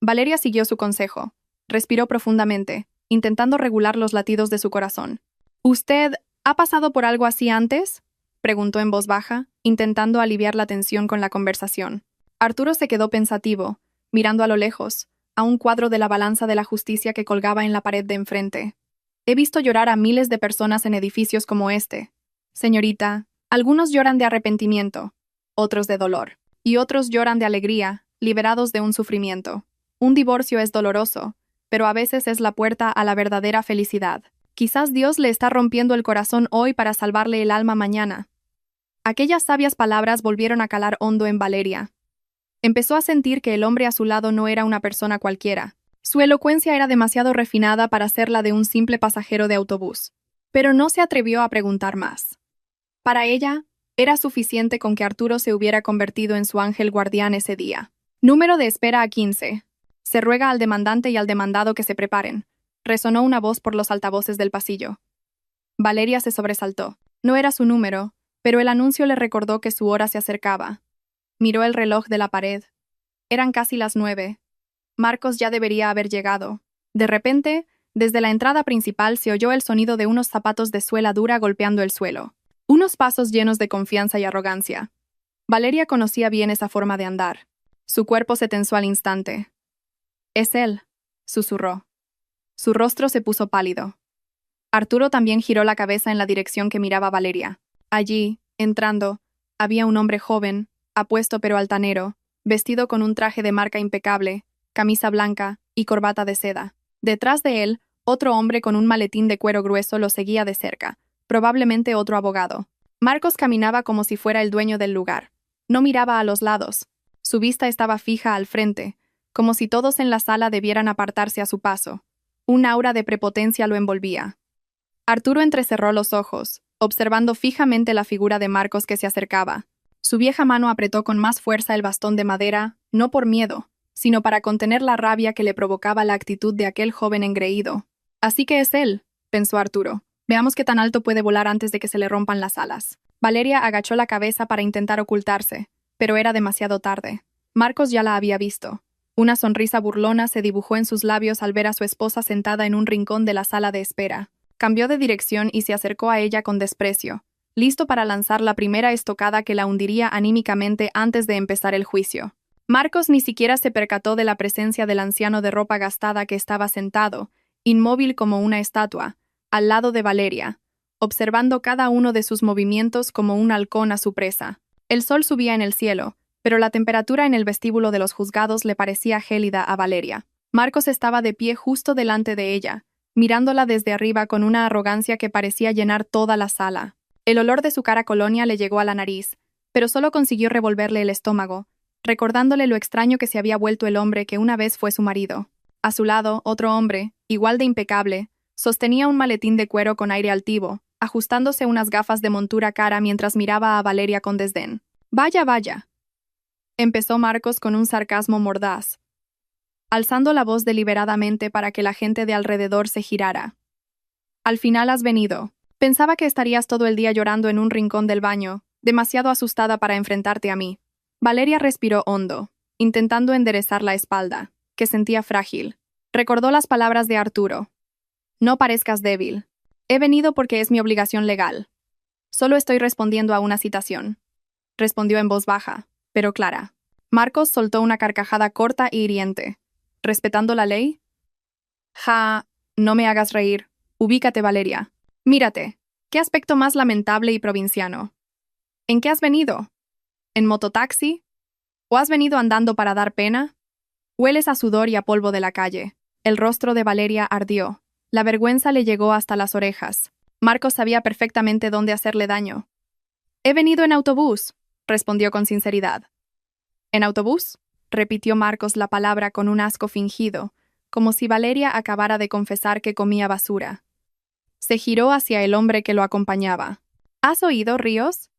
Valeria siguió su consejo. Respiró profundamente, intentando regular los latidos de su corazón. «¿Usted ha pasado por algo así antes?», preguntó en voz baja, intentando aliviar la tensión con la conversación. Arturo se quedó pensativo, mirando a lo lejos, a un cuadro de la balanza de la justicia que colgaba en la pared de enfrente. «He visto llorar a miles de personas en edificios como este. Señorita, algunos lloran de arrepentimiento, otros de dolor, y otros lloran de alegría, liberados de un sufrimiento. Un divorcio es doloroso, pero a veces es la puerta a la verdadera felicidad. Quizás Dios le está rompiendo el corazón hoy para salvarle el alma mañana». Aquellas sabias palabras volvieron a calar hondo en Valeria. Empezó a sentir que el hombre a su lado no era una persona cualquiera. Su elocuencia era demasiado refinada para ser la de un simple pasajero de autobús. Pero no se atrevió a preguntar más. Para ella, era suficiente con que Arturo se hubiera convertido en su ángel guardián ese día. «Número de espera a 15. Se ruega al demandante y al demandado que se preparen», resonó una voz por los altavoces del pasillo. Valeria se sobresaltó. No era su número, pero el anuncio le recordó que su hora se acercaba. Miró el reloj de la pared. Eran casi las 9. Marcos ya debería haber llegado. De repente, desde la entrada principal se oyó el sonido de unos zapatos de suela dura golpeando el suelo. Unos pasos llenos de confianza y arrogancia. Valeria conocía bien esa forma de andar. Su cuerpo se tensó al instante. «Es él», susurró. Su rostro se puso pálido. Arturo también giró la cabeza en la dirección que miraba Valeria. Allí, entrando, había un hombre joven, apuesto pero altanero, vestido con un traje de marca impecable, camisa blanca y corbata de seda. Detrás de él, otro hombre con un maletín de cuero grueso lo seguía de cerca, probablemente otro abogado. Marcos caminaba como si fuera el dueño del lugar. No miraba a los lados. Su vista estaba fija al frente, como si todos en la sala debieran apartarse a su paso. Un aura de prepotencia lo envolvía. Arturo entrecerró los ojos, observando fijamente la figura de Marcos que se acercaba. Su vieja mano apretó con más fuerza el bastón de madera, no por miedo, sino para contener la rabia que le provocaba la actitud de aquel joven engreído. «Así que es él», pensó Arturo. «Veamos qué tan alto puede volar antes de que se le rompan las alas». Valeria agachó la cabeza para intentar ocultarse, pero era demasiado tarde. Marcos ya la había visto. Una sonrisa burlona se dibujó en sus labios al ver a su esposa sentada en un rincón de la sala de espera. Cambió de dirección y se acercó a ella con desprecio, listo para lanzar la primera estocada que la hundiría anímicamente antes de empezar el juicio. Marcos ni siquiera se percató de la presencia del anciano de ropa gastada que estaba sentado, inmóvil como una estatua, al lado de Valeria, observando cada uno de sus movimientos como un halcón a su presa. El sol subía en el cielo, pero la temperatura en el vestíbulo de los juzgados le parecía gélida a Valeria. Marcos estaba de pie justo delante de ella, mirándola desde arriba con una arrogancia que parecía llenar toda la sala. El olor de su cara colonia le llegó a la nariz, pero solo consiguió revolverle el estómago, recordándole lo extraño que se había vuelto el hombre que una vez fue su marido. A su lado, otro hombre, igual de impecable, sostenía un maletín de cuero con aire altivo, ajustándose unas gafas de montura cara mientras miraba a Valeria con desdén. «Vaya, vaya», empezó Marcos con un sarcasmo mordaz, alzando la voz deliberadamente para que la gente de alrededor se girara. «Al final has venido. Pensaba que estarías todo el día llorando en un rincón del baño, demasiado asustada para enfrentarte a mí». Valeria respiró hondo, intentando enderezar la espalda, que sentía frágil. Recordó las palabras de Arturo. «No parezcas débil. He venido porque es mi obligación legal. Solo estoy respondiendo a una citación», respondió en voz baja, pero clara. Marcos soltó una carcajada corta e hiriente. «¿Respetando la ley?» «Ja, no me hagas reír. Ubícate, Valeria. Mírate. ¿Qué aspecto más lamentable y provinciano? ¿En qué has venido? ¿En mototaxi? ¿O has venido andando para dar pena? Hueles a sudor y a polvo de la calle. El rostro de Valeria ardió. La vergüenza le llegó hasta las orejas. Marcos sabía perfectamente dónde hacerle daño. He venido en autobús, respondió con sinceridad. ¿En autobús? Repitió Marcos la palabra con un asco fingido, como si Valeria acabara de confesar que comía basura. Se giró hacia el hombre que lo acompañaba. ¿Has oído, Ríos?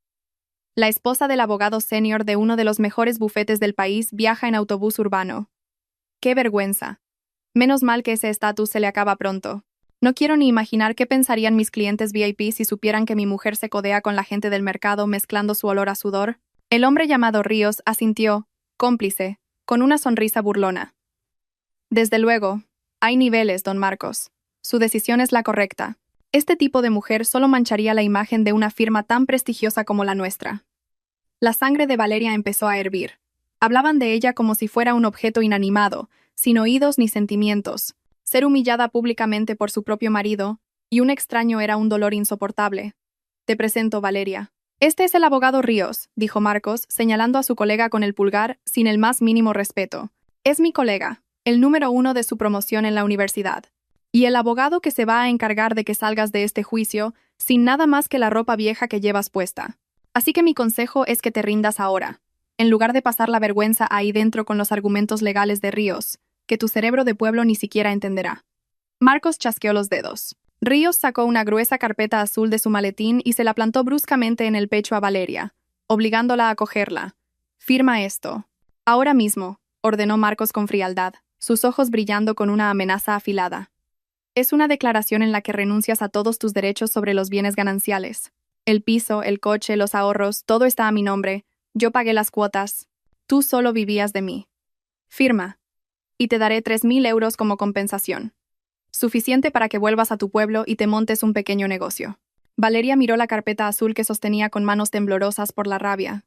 La esposa del abogado senior de uno de los mejores bufetes del país viaja en autobús urbano. ¡Qué vergüenza! Menos mal que ese estatus se le acaba pronto. No quiero ni imaginar qué pensarían mis clientes VIP si supieran que mi mujer se codea con la gente del mercado mezclando su olor a sudor. El hombre llamado Ríos asintió, cómplice, con una sonrisa burlona. Desde luego, hay niveles, don Marcos. Su decisión es la correcta. Este tipo de mujer solo mancharía la imagen de una firma tan prestigiosa como la nuestra. La sangre de Valeria empezó a hervir. Hablaban de ella como si fuera un objeto inanimado, sin oídos ni sentimientos. Ser humillada públicamente por su propio marido, y un extraño era un dolor insoportable. Te presento, Valeria. Este es el abogado Ríos, dijo Marcos, señalando a su colega con el pulgar, sin el más mínimo respeto. Es mi colega, el número 1 de su promoción en la universidad. Y el abogado que se va a encargar de que salgas de este juicio sin nada más que la ropa vieja que llevas puesta. Así que mi consejo es que te rindas ahora, en lugar de pasar la vergüenza ahí dentro con los argumentos legales de Ríos, que tu cerebro de pueblo ni siquiera entenderá. Marcos chasqueó los dedos. Ríos sacó una gruesa carpeta azul de su maletín y se la plantó bruscamente en el pecho a Valeria, obligándola a cogerla. Firma esto. Ahora mismo, ordenó Marcos con frialdad, sus ojos brillando con una amenaza afilada. Es una declaración en la que renuncias a todos tus derechos sobre los bienes gananciales. El piso, el coche, los ahorros, todo está a mi nombre. Yo pagué las cuotas. Tú solo vivías de mí. Firma. Y te daré 3.000 euros como compensación. Suficiente para que vuelvas a tu pueblo y te montes un pequeño negocio. Valeria miró la carpeta azul que sostenía con manos temblorosas por la rabia.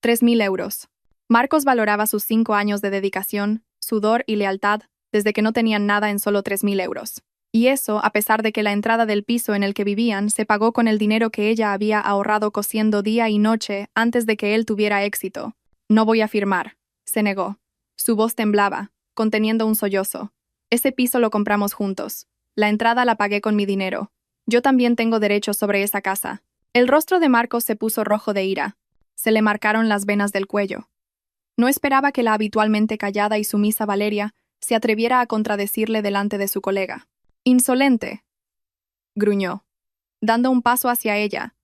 3.000 euros. Marcos valoraba sus 5 años de dedicación, sudor y lealtad, desde que no tenían nada en solo 3.000 euros. Y eso, a pesar de que la entrada del piso en el que vivían se pagó con el dinero que ella había ahorrado cosiendo día y noche antes de que él tuviera éxito. No voy a firmar, se negó. Su voz temblaba, conteniendo un sollozo. Ese piso lo compramos juntos. La entrada la pagué con mi dinero. Yo también tengo derechos sobre esa casa. El rostro de Marcos se puso rojo de ira. Se le marcaron las venas del cuello. No esperaba que la habitualmente callada y sumisa Valeria se atreviera a contradecirle delante de su colega. «Insolente», gruñó, dando un paso hacia ella,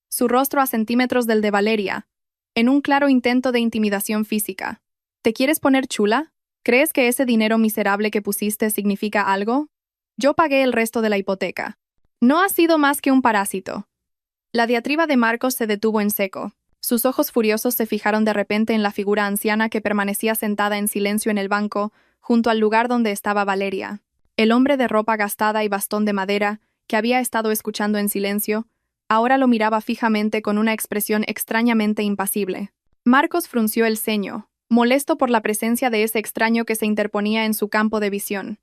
su rostro a centímetros del de Valeria, en un claro intento de intimidación física. ¿Te quieres poner chula? ¿Crees que ese dinero miserable que pusiste significa algo? Yo pagué el resto de la hipoteca. No has sido más que un parásito. La diatriba de Marcos se detuvo en seco. Sus ojos furiosos se fijaron de repente en la figura anciana que permanecía sentada en silencio en el banco, junto al lugar donde estaba Valeria. El hombre de ropa gastada y bastón de madera, que había estado escuchando en silencio, ahora lo miraba fijamente con una expresión extrañamente impasible. Marcos frunció el ceño, molesto por la presencia de ese extraño que se interponía en su campo de visión.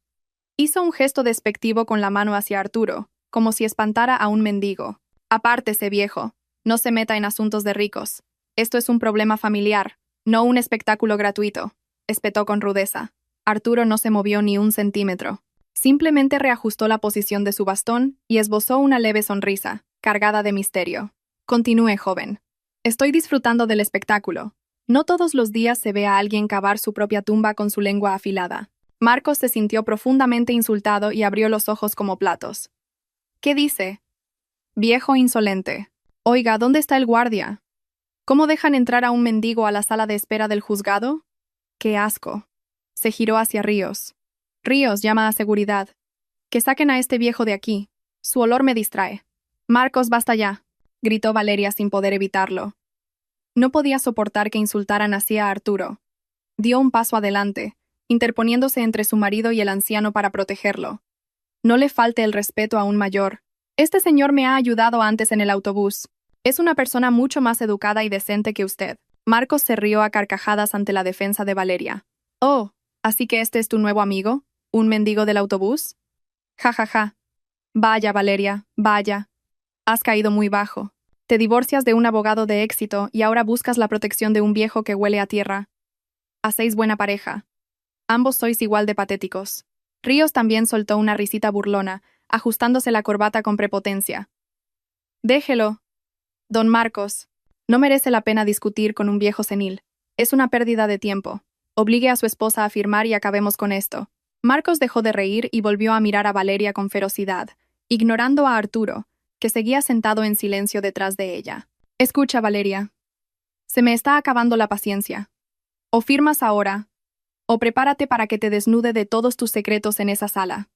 Hizo un gesto despectivo con la mano hacia Arturo, como si espantara a un mendigo. «Apártese, viejo. No se meta en asuntos de ricos. Esto es un problema familiar, no un espectáculo gratuito», espetó con rudeza. Arturo no se movió ni un centímetro. Simplemente reajustó la posición de su bastón y esbozó una leve sonrisa, cargada de misterio. «Continúe, joven. Estoy disfrutando del espectáculo. No todos los días se ve a alguien cavar su propia tumba con su lengua afilada». Marcos se sintió profundamente insultado y abrió los ojos como platos. «¿Qué dice?» «Viejo insolente. Oiga, ¿dónde está el guardia? ¿Cómo dejan entrar a un mendigo a la sala de espera del juzgado? ¡Qué asco!». Se giró hacia Ríos. «Ríos, llama a seguridad. Que saquen a este viejo de aquí. Su olor me distrae». «Marcos, basta ya», gritó Valeria sin poder evitarlo. No podía soportar que insultaran así a Arturo. Dio un paso adelante, interponiéndose entre su marido y el anciano para protegerlo. «No le falte el respeto a un mayor. Este señor me ha ayudado antes en el autobús. Es una persona mucho más educada y decente que usted». Marcos se rió a carcajadas ante la defensa de Valeria. «Oh, ¿así que este es tu nuevo amigo? ¿Un mendigo del autobús?» «Ja, ja, ja. Vaya, Valeria, vaya. Has caído muy bajo. Te divorcias de un abogado de éxito y ahora buscas la protección de un viejo que huele a tierra. Hacéis buena pareja. Ambos sois igual de patéticos. Ríos también soltó una risita burlona, ajustándose la corbata con prepotencia. Déjelo. Don Marcos. No merece la pena discutir con un viejo senil. Es una pérdida de tiempo. Obligue a su esposa a firmar y acabemos con esto. Marcos dejó de reír y volvió a mirar a Valeria con ferocidad, ignorando a Arturo, que seguía sentado en silencio detrás de ella. Escucha, Valeria. Se me está acabando la paciencia. O firmas ahora, o prepárate para que te desnude de todos tus secretos en esa sala.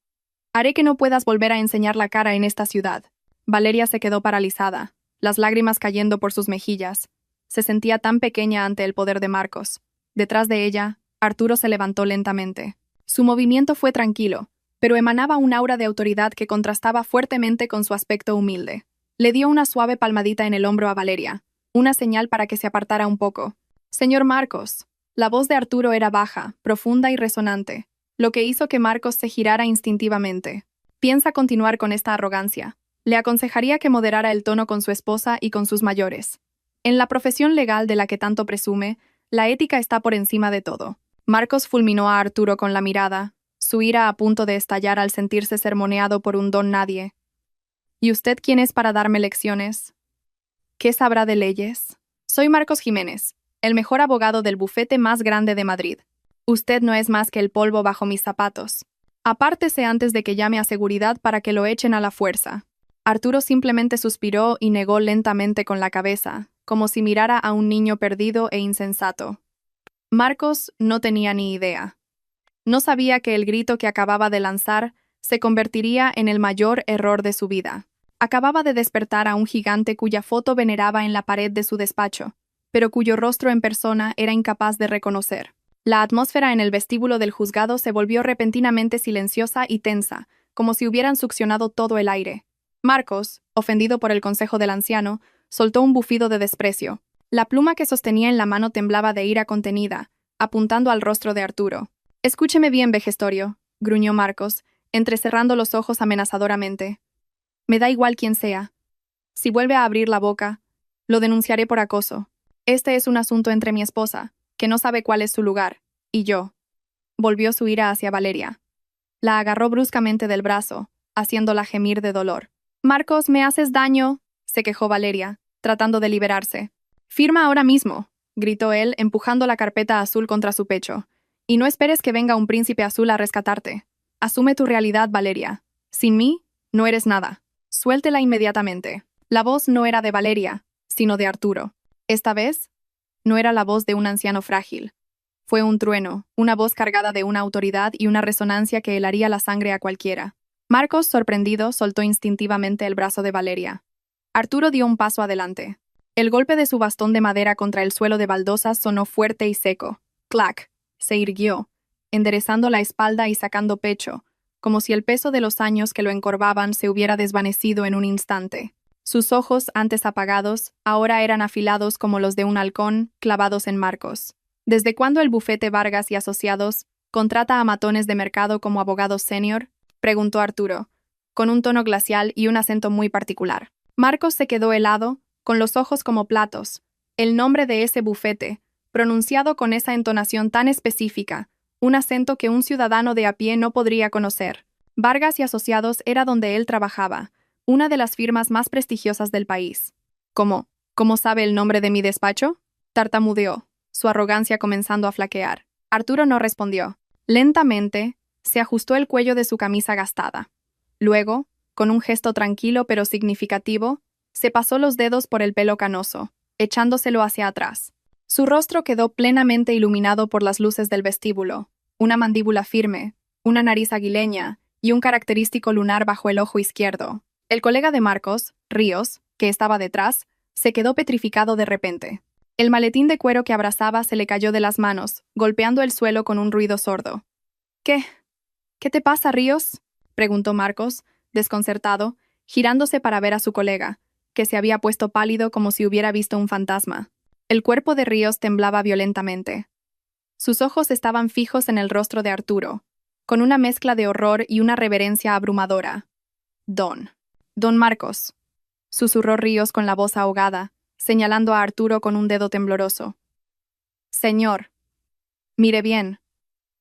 Haré que no puedas volver a enseñar la cara en esta ciudad. Valeria se quedó paralizada, las lágrimas cayendo por sus mejillas. Se sentía tan pequeña ante el poder de Marcos. Detrás de ella, Arturo se levantó lentamente. Su movimiento fue tranquilo, pero emanaba un aura de autoridad que contrastaba fuertemente con su aspecto humilde. Le dio una suave palmadita en el hombro a Valeria, una señal para que se apartara un poco. Señor Marcos. La voz de Arturo era baja, profunda y resonante, lo que hizo que Marcos se girara instintivamente. Piensa continuar con esta arrogancia. Le aconsejaría que moderara el tono con su esposa y con sus mayores. En la profesión legal de la que tanto presume, la ética está por encima de todo. Marcos fulminó a Arturo con la mirada, su ira a punto de estallar al sentirse sermoneado por un don nadie. ¿Y usted quién es para darme lecciones? ¿Qué sabrá de leyes? Soy Marcos Jiménez, el mejor abogado del bufete más grande de Madrid. Usted no es más que el polvo bajo mis zapatos. Apártese antes de que llame a seguridad para que lo echen a la fuerza. Arturo simplemente suspiró y negó lentamente con la cabeza, como si mirara a un niño perdido e insensato. Marcos no tenía ni idea. No sabía que el grito que acababa de lanzar se convertiría en el mayor error de su vida. Acababa de despertar a un gigante cuya foto veneraba en la pared de su despacho, pero cuyo rostro en persona era incapaz de reconocer. La atmósfera en el vestíbulo del juzgado se volvió repentinamente silenciosa y tensa, como si hubieran succionado todo el aire. Marcos, ofendido por el consejo del anciano, soltó un bufido de desprecio. La pluma que sostenía en la mano temblaba de ira contenida, apuntando al rostro de Arturo. «Escúcheme bien, vejestorio», gruñó Marcos, entrecerrando los ojos amenazadoramente. «Me da igual quién sea. Si vuelve a abrir la boca, lo denunciaré por acoso. Este es un asunto entre mi esposa, que no sabe cuál es su lugar, y yo». Volvió su ira hacia Valeria. La agarró bruscamente del brazo, haciéndola gemir de dolor. «Marcos, me haces daño», se quejó Valeria, tratando de liberarse. «Firma ahora mismo», gritó él, empujando la carpeta azul contra su pecho. «Y no esperes que venga un príncipe azul a rescatarte. Asume tu realidad, Valeria. Sin mí, no eres nada. Suéltela inmediatamente». La voz no era de Valeria, sino de Arturo. Esta vez, no era la voz de un anciano frágil. Fue un trueno, una voz cargada de una autoridad y una resonancia que helaría la sangre a cualquiera. Marcos, sorprendido, soltó instintivamente el brazo de Valeria. Arturo dio un paso adelante. El golpe de su bastón de madera contra el suelo de baldosas sonó fuerte y seco. ¡Clac! Se irguió, enderezando la espalda y sacando pecho, como si el peso de los años que lo encorvaban se hubiera desvanecido en un instante. Sus ojos, antes apagados, ahora eran afilados como los de un halcón, clavados en Marcos. ¿Desde cuándo el bufete Vargas y Asociados contrata a matones de mercado como abogados senior?, preguntó Arturo, con un tono glacial y un acento muy particular. Marcos se quedó helado, con los ojos como platos. El nombre de ese bufete, pronunciado con esa entonación tan específica, un acento que un ciudadano de a pie no podría conocer. Vargas y Asociados era donde él trabajaba, una de las firmas más prestigiosas del país. ¿Cómo sabe el nombre de mi despacho?, tartamudeó, su arrogancia comenzando a flaquear. Arturo no respondió. Lentamente, se ajustó el cuello de su camisa gastada. Luego, con un gesto tranquilo pero significativo, se pasó los dedos por el pelo canoso, echándoselo hacia atrás. Su rostro quedó plenamente iluminado por las luces del vestíbulo, una mandíbula firme, una nariz aguileña y un característico lunar bajo el ojo izquierdo. El colega de Marcos, Ríos, que estaba detrás, se quedó petrificado de repente. El maletín de cuero que abrazaba se le cayó de las manos, golpeando el suelo con un ruido sordo. ¿Qué te pasa, Ríos?, preguntó Marcos, desconcertado, girándose para ver a su colega, que se había puesto pálido como si hubiera visto un fantasma. El cuerpo de Ríos temblaba violentamente. Sus ojos estaban fijos en el rostro de Arturo, con una mezcla de horror y una reverencia abrumadora. Don Marcos», susurró Ríos con la voz ahogada, señalando a Arturo con un dedo tembloroso. «Señor». Mire bien.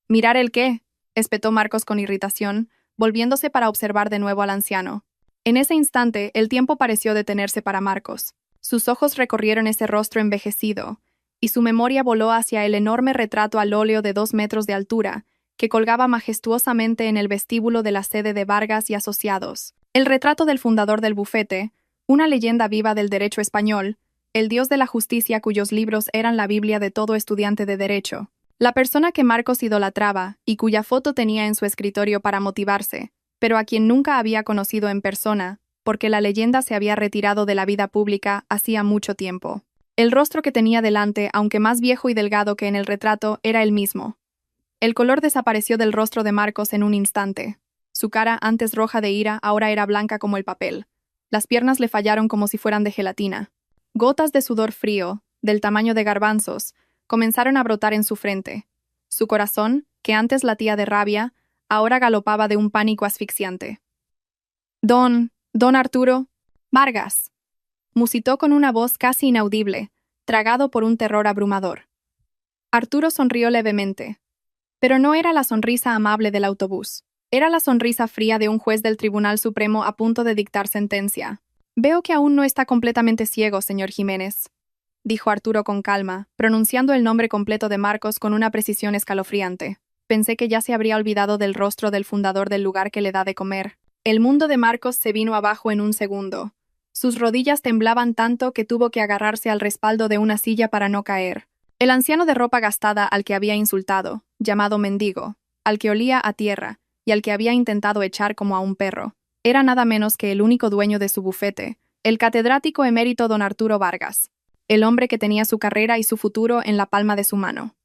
¿Mirar el qué? Espetó Marcos con irritación, volviéndose para observar de nuevo al anciano. En ese instante, el tiempo pareció detenerse para Marcos. Sus ojos recorrieron ese rostro envejecido, y su memoria voló hacia el enorme retrato al óleo de 2 metros de altura, que colgaba majestuosamente en el vestíbulo de la sede de Vargas y Asociados. El retrato del fundador del bufete, una leyenda viva del derecho español, el dios de la justicia cuyos libros eran la Biblia de todo estudiante de derecho. La persona que Marcos idolatraba y cuya foto tenía en su escritorio para motivarse, pero a quien nunca había conocido en persona, porque la leyenda se había retirado de la vida pública hacía mucho tiempo. El rostro que tenía delante, aunque más viejo y delgado que en el retrato, era el mismo. El color desapareció del rostro de Marcos en un instante. Su cara, antes roja de ira, ahora era blanca como el papel. Las piernas le fallaron como si fueran de gelatina. Gotas de sudor frío, del tamaño de garbanzos, comenzaron a brotar en su frente. Su corazón, que antes latía de rabia, ahora galopaba de un pánico asfixiante. Don Arturo, Vargas, musitó con una voz casi inaudible, tragado por un terror abrumador. Arturo sonrió levemente. Pero no era la sonrisa amable del autobús. Era la sonrisa fría de un juez del Tribunal Supremo a punto de dictar sentencia. Veo que aún no está completamente ciego, señor Jiménez, dijo Arturo con calma, pronunciando el nombre completo de Marcos con una precisión escalofriante. Pensé que ya se habría olvidado del rostro del fundador del lugar que le da de comer. El mundo de Marcos se vino abajo en un segundo. Sus rodillas temblaban tanto que tuvo que agarrarse al respaldo de una silla para no caer. El anciano de ropa gastada al que había insultado, llamado mendigo, al que olía a tierra y al que había intentado echar como a un perro, era nada menos que el único dueño de su bufete, el catedrático emérito don Arturo Vargas, el hombre que tenía su carrera y su futuro en la palma de su mano.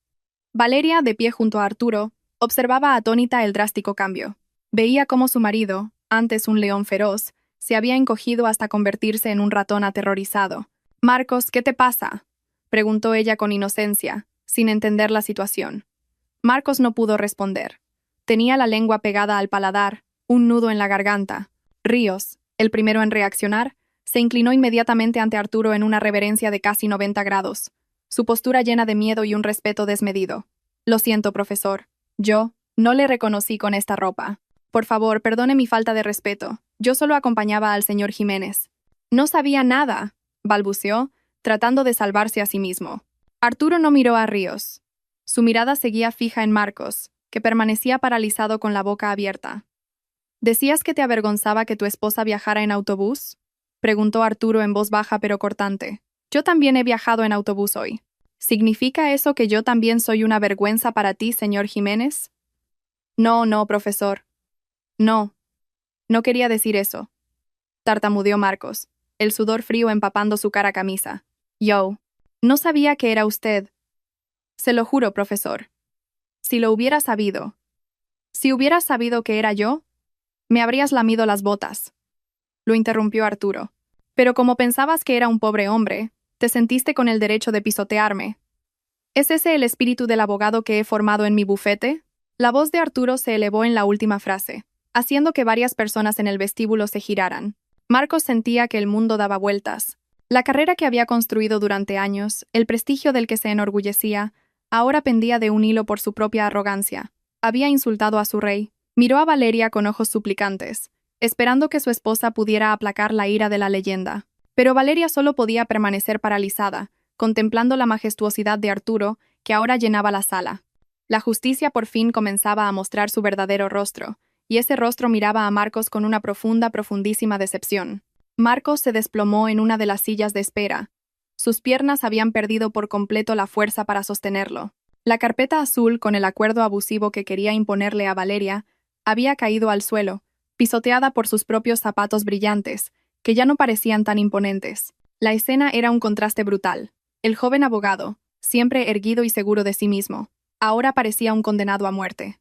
Valeria, de pie junto a Arturo, observaba atónita el drástico cambio. Veía cómo su marido, antes un león feroz, se había encogido hasta convertirse en un ratón aterrorizado. «Marcos, ¿qué te pasa?», preguntó ella con inocencia, sin entender la situación. Marcos no pudo responder. Tenía la lengua pegada al paladar, un nudo en la garganta. Ríos, el primero en reaccionar, se inclinó inmediatamente ante Arturo en una reverencia de casi 90 grados, su postura llena de miedo y un respeto desmedido. «Lo siento, profesor. Yo no le reconocí con esta ropa. Por favor, perdone mi falta de respeto. Yo solo acompañaba al señor Jiménez». «No sabía nada», balbuceó, tratando de salvarse a sí mismo. Arturo no miró a Ríos. Su mirada seguía fija en Marcos, que permanecía paralizado con la boca abierta. «¿Decías que te avergonzaba que tu esposa viajara en autobús?», preguntó Arturo en voz baja pero cortante. «Yo también he viajado en autobús hoy. ¿Significa eso que yo también soy una vergüenza para ti, señor Jiménez?» No, profesor. No quería decir eso», tartamudeó Marcos, el sudor frío empapando su cara camisa. «Yo no sabía que era usted. Se lo juro, profesor. Si lo hubiera sabido. Si hubieras sabido que era yo, me habrías lamido las botas», lo interrumpió Arturo. «Pero como pensabas que era un pobre hombre, te sentiste con el derecho de pisotearme. ¿Es ese el espíritu del abogado que he formado en mi bufete?». La voz de Arturo se elevó en la última frase, haciendo que varias personas en el vestíbulo se giraran. Marcos sentía que el mundo daba vueltas. La carrera que había construido durante años, el prestigio del que se enorgullecía, ahora pendía de un hilo por su propia arrogancia. Había insultado a su rey. Miró a Valeria con ojos suplicantes, esperando que su esposa pudiera aplacar la ira de la leyenda. Pero Valeria solo podía permanecer paralizada, contemplando la majestuosidad de Arturo, que ahora llenaba la sala. La justicia por fin comenzaba a mostrar su verdadero rostro, y ese rostro miraba a Marcos con una profundísima decepción. Marcos se desplomó en una de las sillas de espera. Sus piernas habían perdido por completo la fuerza para sostenerlo. La carpeta azul, con el acuerdo abusivo que quería imponerle a Valeria, había caído al suelo, pisoteada por sus propios zapatos brillantes, que ya no parecían tan imponentes. La escena era un contraste brutal. El joven abogado, siempre erguido y seguro de sí mismo, ahora parecía un condenado a muerte.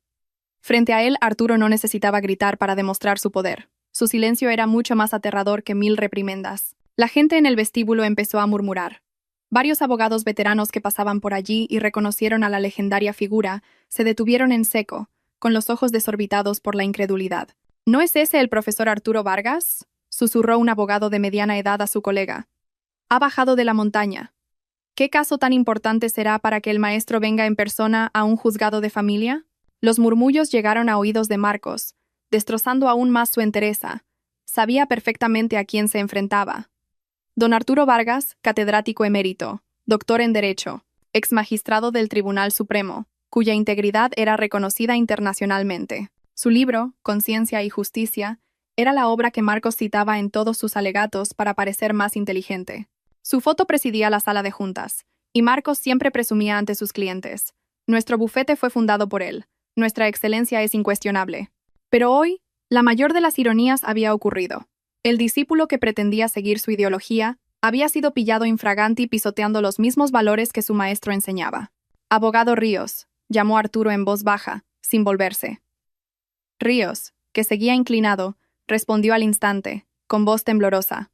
Frente a él, Arturo no necesitaba gritar para demostrar su poder. Su silencio era mucho más aterrador que 1000 reprimendas. La gente en el vestíbulo empezó a murmurar. Varios abogados veteranos que pasaban por allí y reconocieron a la legendaria figura se detuvieron en seco, con los ojos desorbitados por la incredulidad. «¿No es ese el profesor Arturo Vargas?», susurró un abogado de mediana edad a su colega. «Ha bajado de la montaña». ¿Qué caso tan importante será para que el maestro venga en persona a un juzgado de familia? Los murmullos llegaron a oídos de Marcos, destrozando aún más su entereza. Sabía perfectamente a quién se enfrentaba. Don Arturo Vargas, catedrático emérito, doctor en Derecho, ex magistrado del Tribunal Supremo, cuya integridad era reconocida internacionalmente. Su libro, Conciencia y Justicia, era la obra que Marcos citaba en todos sus alegatos para parecer más inteligente. Su foto presidía la sala de juntas, y Marcos siempre presumía ante sus clientes: nuestro bufete fue fundado por él, nuestra excelencia es incuestionable. Pero hoy, la mayor de las ironías había ocurrido. El discípulo que pretendía seguir su ideología había sido pillado infraganti pisoteando los mismos valores que su maestro enseñaba. Abogado Ríos, llamó Arturo en voz baja, sin volverse. Ríos, que seguía inclinado, respondió al instante, con voz temblorosa.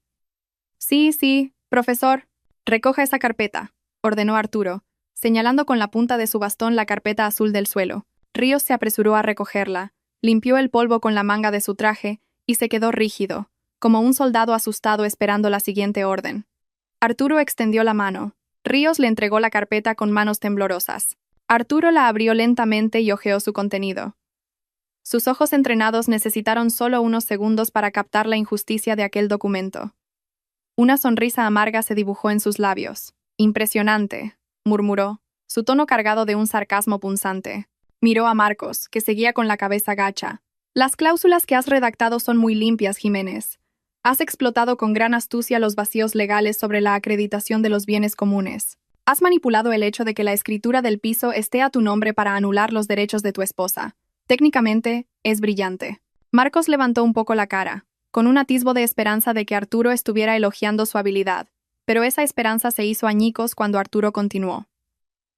Sí, profesor, recoja esa carpeta, ordenó Arturo, señalando con la punta de su bastón la carpeta azul del suelo. Ríos se apresuró a recogerla, limpió el polvo con la manga de su traje y se quedó rígido, como un soldado asustado esperando la siguiente orden. Arturo extendió la mano. Ríos le entregó la carpeta con manos temblorosas. Arturo la abrió lentamente y hojeó su contenido. Sus ojos entrenados necesitaron solo unos segundos para captar la injusticia de aquel documento. Una sonrisa amarga se dibujó en sus labios. Impresionante, murmuró, su tono cargado de un sarcasmo punzante. Miró a Marcos, que seguía con la cabeza gacha. Las cláusulas que has redactado son muy limpias, Jiménez. Has explotado con gran astucia los vacíos legales sobre la acreditación de los bienes comunes. Has manipulado el hecho de que la escritura del piso esté a tu nombre para anular los derechos de tu esposa. Técnicamente, es brillante. Marcos levantó un poco la cara, con un atisbo de esperanza de que Arturo estuviera elogiando su habilidad, pero esa esperanza se hizo añicos cuando Arturo continuó.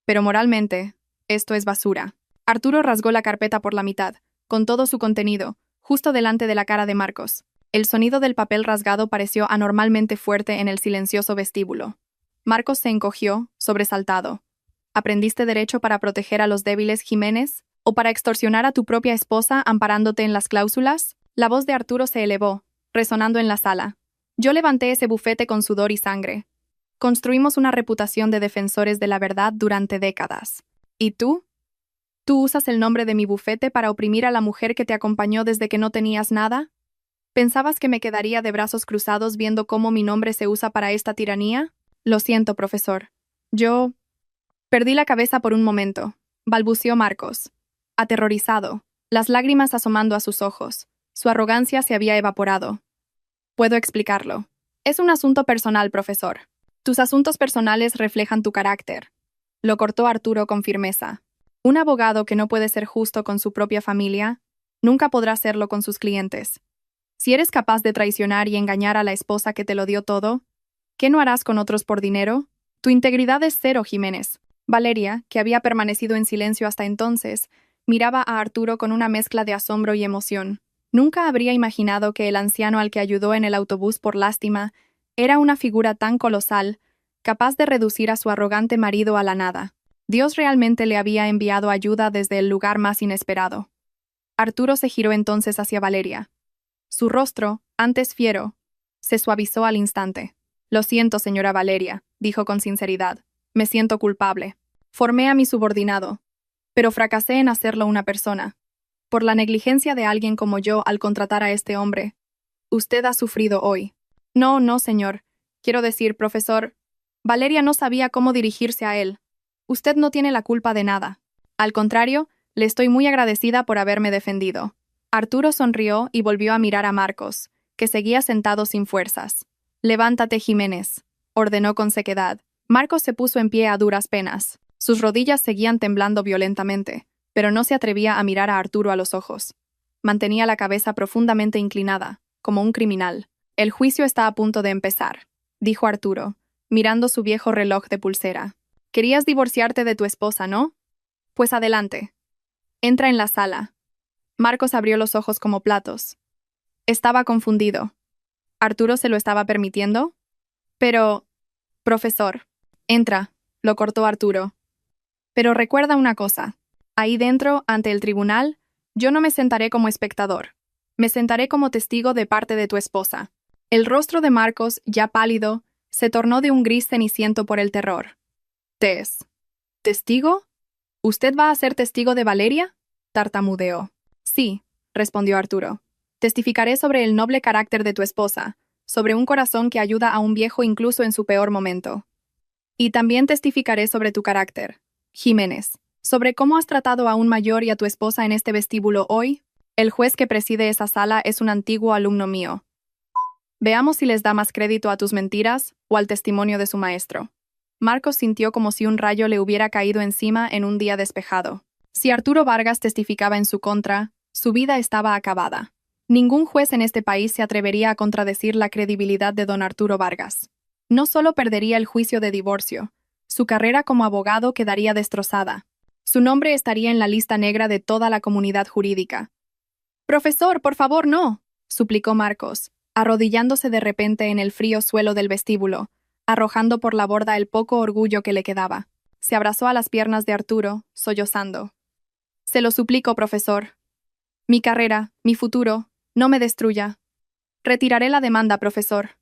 Pero moralmente, esto es basura. Arturo rasgó la carpeta por la mitad, con todo su contenido, justo delante de la cara de Marcos. El sonido del papel rasgado pareció anormalmente fuerte en el silencioso vestíbulo. Marcos se encogió, sobresaltado. ¿Aprendiste derecho para proteger a los débiles, Jiménez? ¿O para extorsionar a tu propia esposa amparándote en las cláusulas? La voz de Arturo se elevó, resonando en la sala. Yo levanté ese bufete con sudor y sangre. Construimos una reputación de defensores de la verdad durante décadas. ¿Y tú? ¿Tú usas el nombre de mi bufete para oprimir a la mujer que te acompañó desde que no tenías nada? ¿Pensabas que me quedaría de brazos cruzados viendo cómo mi nombre se usa para esta tiranía? Lo siento, profesor. Yo... Perdí la cabeza por un momento, balbuceó Marcos. Aterrorizado, las lágrimas asomando a sus ojos. Su arrogancia se había evaporado. Puedo explicarlo. Es un asunto personal, profesor. Tus asuntos personales reflejan tu carácter. Lo cortó Arturo con firmeza. Un abogado que no puede ser justo con su propia familia, nunca podrá serlo con sus clientes. Si eres capaz de traicionar y engañar a la esposa que te lo dio todo, ¿qué no harás con otros por dinero? Tu integridad es cero, Jiménez. Valeria, que había permanecido en silencio hasta entonces, miraba a Arturo con una mezcla de asombro y emoción. Nunca habría imaginado que el anciano al que ayudó en el autobús por lástima era una figura tan colosal, capaz de reducir a su arrogante marido a la nada. Dios realmente le había enviado ayuda desde el lugar más inesperado. Arturo se giró entonces hacia Valeria. Su rostro, antes fiero, se suavizó al instante. Lo siento, señora Valeria, dijo con sinceridad. Me siento culpable. Formé a mi subordinado, pero fracasé en hacerlo una persona. Por la negligencia de alguien como yo al contratar a este hombre. Usted ha sufrido hoy. No, señor. Quiero decir, profesor, Valeria no sabía cómo dirigirse a él. Usted no tiene la culpa de nada. Al contrario, le estoy muy agradecida por haberme defendido. Arturo sonrió y volvió a mirar a Marcos, que seguía sentado sin fuerzas. Levántate, Jiménez, ordenó con sequedad. Marcos se puso en pie a duras penas. Sus rodillas seguían temblando violentamente, pero no se atrevía a mirar a Arturo a los ojos. Mantenía la cabeza profundamente inclinada, como un criminal. El juicio está a punto de empezar, dijo Arturo, mirando su viejo reloj de pulsera. Querías divorciarte de tu esposa, ¿no? Pues adelante. Entra en la sala. Marcos abrió los ojos como platos. Estaba confundido. ¿Arturo se lo estaba permitiendo? Pero... Profesor. Entra, lo cortó Arturo. Pero recuerda una cosa. Ahí dentro, ante el tribunal, yo no me sentaré como espectador. Me sentaré como testigo de parte de tu esposa. El rostro de Marcos, ya pálido, se tornó de un gris ceniciento por el terror. ¿Testigo? ¿Usted va a ser testigo de Valeria? Tartamudeó. Sí, respondió Arturo. Testificaré sobre el noble carácter de tu esposa, sobre un corazón que ayuda a un viejo incluso en su peor momento. Y también testificaré sobre tu carácter, Jiménez, sobre cómo has tratado a un mayor y a tu esposa en este vestíbulo hoy. El juez que preside esa sala es un antiguo alumno mío. Veamos si les da más crédito a tus mentiras o al testimonio de su maestro. Marcos sintió como si un rayo le hubiera caído encima en un día despejado. Si Arturo Vargas testificaba en su contra, su vida estaba acabada. Ningún juez en este país se atrevería a contradecir la credibilidad de don Arturo Vargas. No solo perdería el juicio de divorcio, su carrera como abogado quedaría destrozada. Su nombre estaría en la lista negra de toda la comunidad jurídica. «Profesor, por favor, no», suplicó Marcos, arrodillándose de repente en el frío suelo del vestíbulo, arrojando por la borda el poco orgullo que le quedaba. Se abrazó a las piernas de Arturo, sollozando. «Se lo suplico, profesor. Mi carrera, mi futuro, no me destruya. Retiraré la demanda, profesor.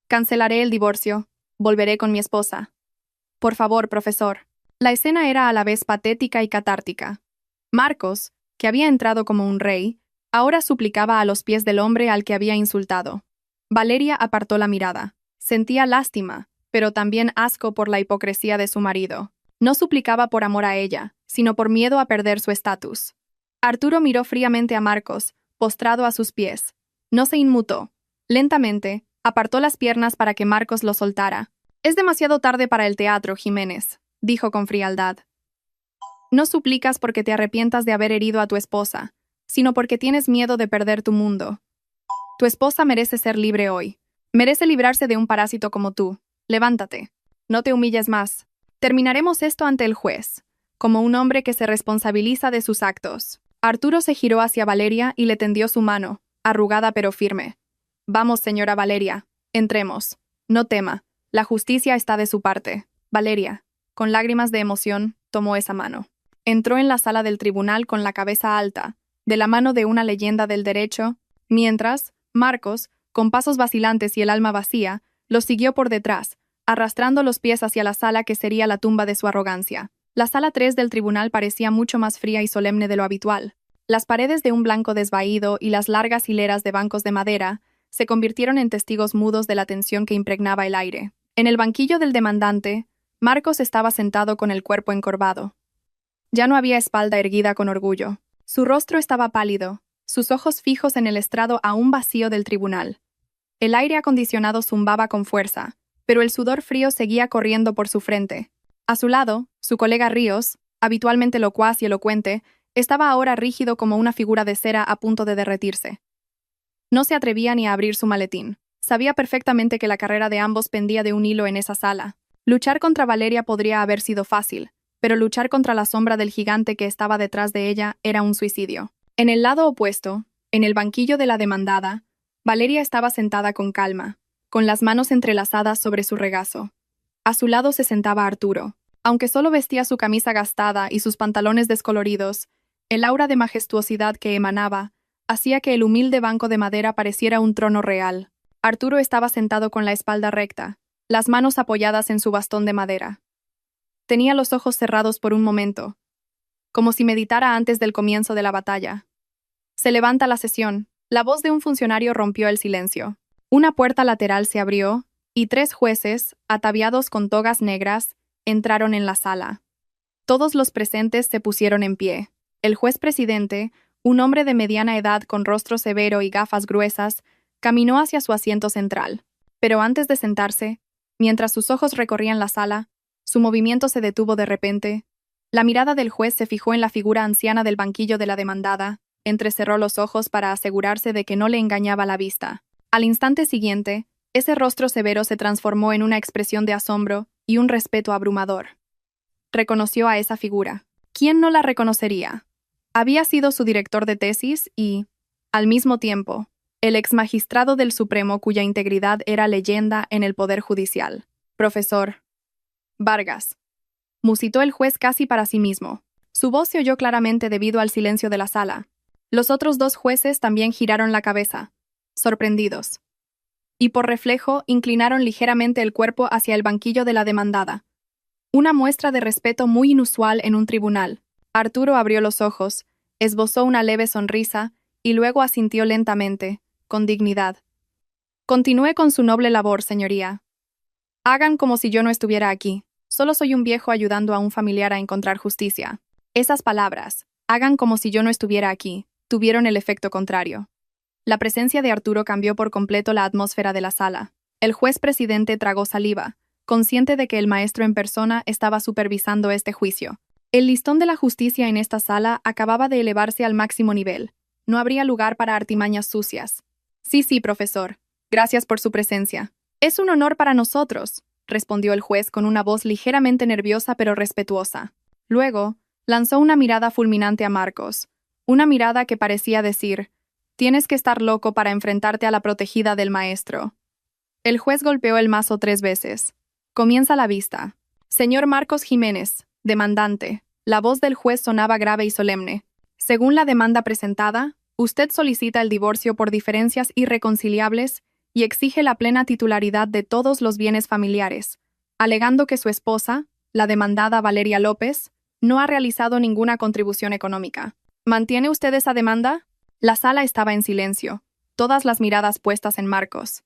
Cancelaré el divorcio. Volveré con mi esposa. Por favor, profesor». La escena era a la vez patética y catártica. Marcos, que había entrado como un rey, ahora suplicaba a los pies del hombre al que había insultado. Valeria apartó la mirada. Sentía lástima, pero también asco por la hipocresía de su marido. No suplicaba por amor a ella, sino por miedo a perder su estatus. Arturo miró fríamente a Marcos, postrado a sus pies. No se inmutó. Lentamente, apartó las piernas para que Marcos lo soltara. «Es demasiado tarde para el teatro, Jiménez», dijo con frialdad. «No suplicas porque te arrepientas de haber herido a tu esposa, sino porque tienes miedo de perder tu mundo. Tu esposa merece ser libre hoy. Merece librarse de un parásito como tú. Levántate. No te humilles más. Terminaremos esto ante el juez, como un hombre que se responsabiliza de sus actos». Arturo se giró hacia Valeria y le tendió su mano, arrugada pero firme. «Vamos, señora Valeria. Entremos. No tema. La justicia está de su parte». Valeria, con lágrimas de emoción, tomó esa mano. Entró en la sala del tribunal con la cabeza alta, de la mano de una leyenda del derecho, mientras Marcos, con pasos vacilantes y el alma vacía, los siguió por detrás, arrastrando los pies hacia la sala que sería la tumba de su arrogancia. La sala 3 del tribunal parecía mucho más fría y solemne de lo habitual. Las paredes de un blanco desvaído y las largas hileras de bancos de madera se convirtieron en testigos mudos de la tensión que impregnaba el aire. En el banquillo del demandante, Marcos estaba sentado con el cuerpo encorvado. Ya no había espalda erguida con orgullo. Su rostro estaba pálido, sus ojos fijos en el estrado aún vacío del tribunal. El aire acondicionado zumbaba con fuerza, pero el sudor frío seguía corriendo por su frente. A su lado, su colega Ríos, habitualmente locuaz y elocuente, estaba ahora rígido como una figura de cera a punto de derretirse. No se atrevía ni a abrir su maletín. Sabía perfectamente que la carrera de ambos pendía de un hilo en esa sala. Luchar contra Valeria podría haber sido fácil, pero luchar contra la sombra del gigante que estaba detrás de ella era un suicidio. En el lado opuesto, en el banquillo de la demandada, Valeria estaba sentada con calma, con las manos entrelazadas sobre su regazo. A su lado se sentaba Arturo. Aunque solo vestía su camisa gastada y sus pantalones descoloridos, el aura de majestuosidad que emanaba hacía que el humilde banco de madera pareciera un trono real. Arturo estaba sentado con la espalda recta, las manos apoyadas en su bastón de madera. Tenía los ojos cerrados por un momento, como si meditara antes del comienzo de la batalla. Se levanta la sesión. La voz de un funcionario rompió el silencio. Una puerta lateral se abrió, y 3 jueces, ataviados con togas negras, entraron en la sala. Todos los presentes se pusieron en pie. El juez presidente, un hombre de mediana edad con rostro severo y gafas gruesas, caminó hacia su asiento central. Pero antes de sentarse, mientras sus ojos recorrían la sala, su movimiento se detuvo de repente. La mirada del juez se fijó en la figura anciana del banquillo de la demandada, entrecerró los ojos para asegurarse de que no le engañaba la vista. Al instante siguiente, ese rostro severo se transformó en una expresión de asombro y un respeto abrumador. Reconoció a esa figura. ¿Quién no la reconocería? Había sido su director de tesis y, al mismo tiempo, el exmagistrado del Supremo cuya integridad era leyenda en el Poder Judicial. «Profesor Vargas», musitó el juez casi para sí mismo. Su voz se oyó claramente debido al silencio de la sala. Los otros 2 jueces también giraron la cabeza, sorprendidos. Y por reflejo inclinaron ligeramente el cuerpo hacia el banquillo de la demandada. Una muestra de respeto muy inusual en un tribunal. Arturo abrió los ojos, esbozó una leve sonrisa y luego asintió lentamente, con dignidad. Continúe con su noble labor, señoría. Hagan como si yo no estuviera aquí. Solo soy un viejo ayudando a un familiar a encontrar justicia. Esas palabras, hagan como si yo no estuviera aquí, tuvieron el efecto contrario. La presencia de Arturo cambió por completo la atmósfera de la sala. El juez presidente tragó saliva, consciente de que el maestro en persona estaba supervisando este juicio. El listón de la justicia en esta sala acababa de elevarse al máximo nivel. No habría lugar para artimañas sucias. Sí, profesor. Gracias por su presencia. Es un honor para nosotros, respondió el juez con una voz ligeramente nerviosa pero respetuosa. Luego, lanzó una mirada fulminante a Marcos. Una mirada que parecía decir: tienes que estar loco para enfrentarte a la protegida del maestro. El juez golpeó el mazo 3 veces. Comienza la vista. Señor Marcos Jiménez, demandante. La voz del juez sonaba grave y solemne. Según la demanda presentada, usted solicita el divorcio por diferencias irreconciliables y exige la plena titularidad de todos los bienes familiares, alegando que su esposa, la demandada Valeria López, no ha realizado ninguna contribución económica. ¿Mantiene usted esa demanda? La sala estaba en silencio, todas las miradas puestas en Marcos.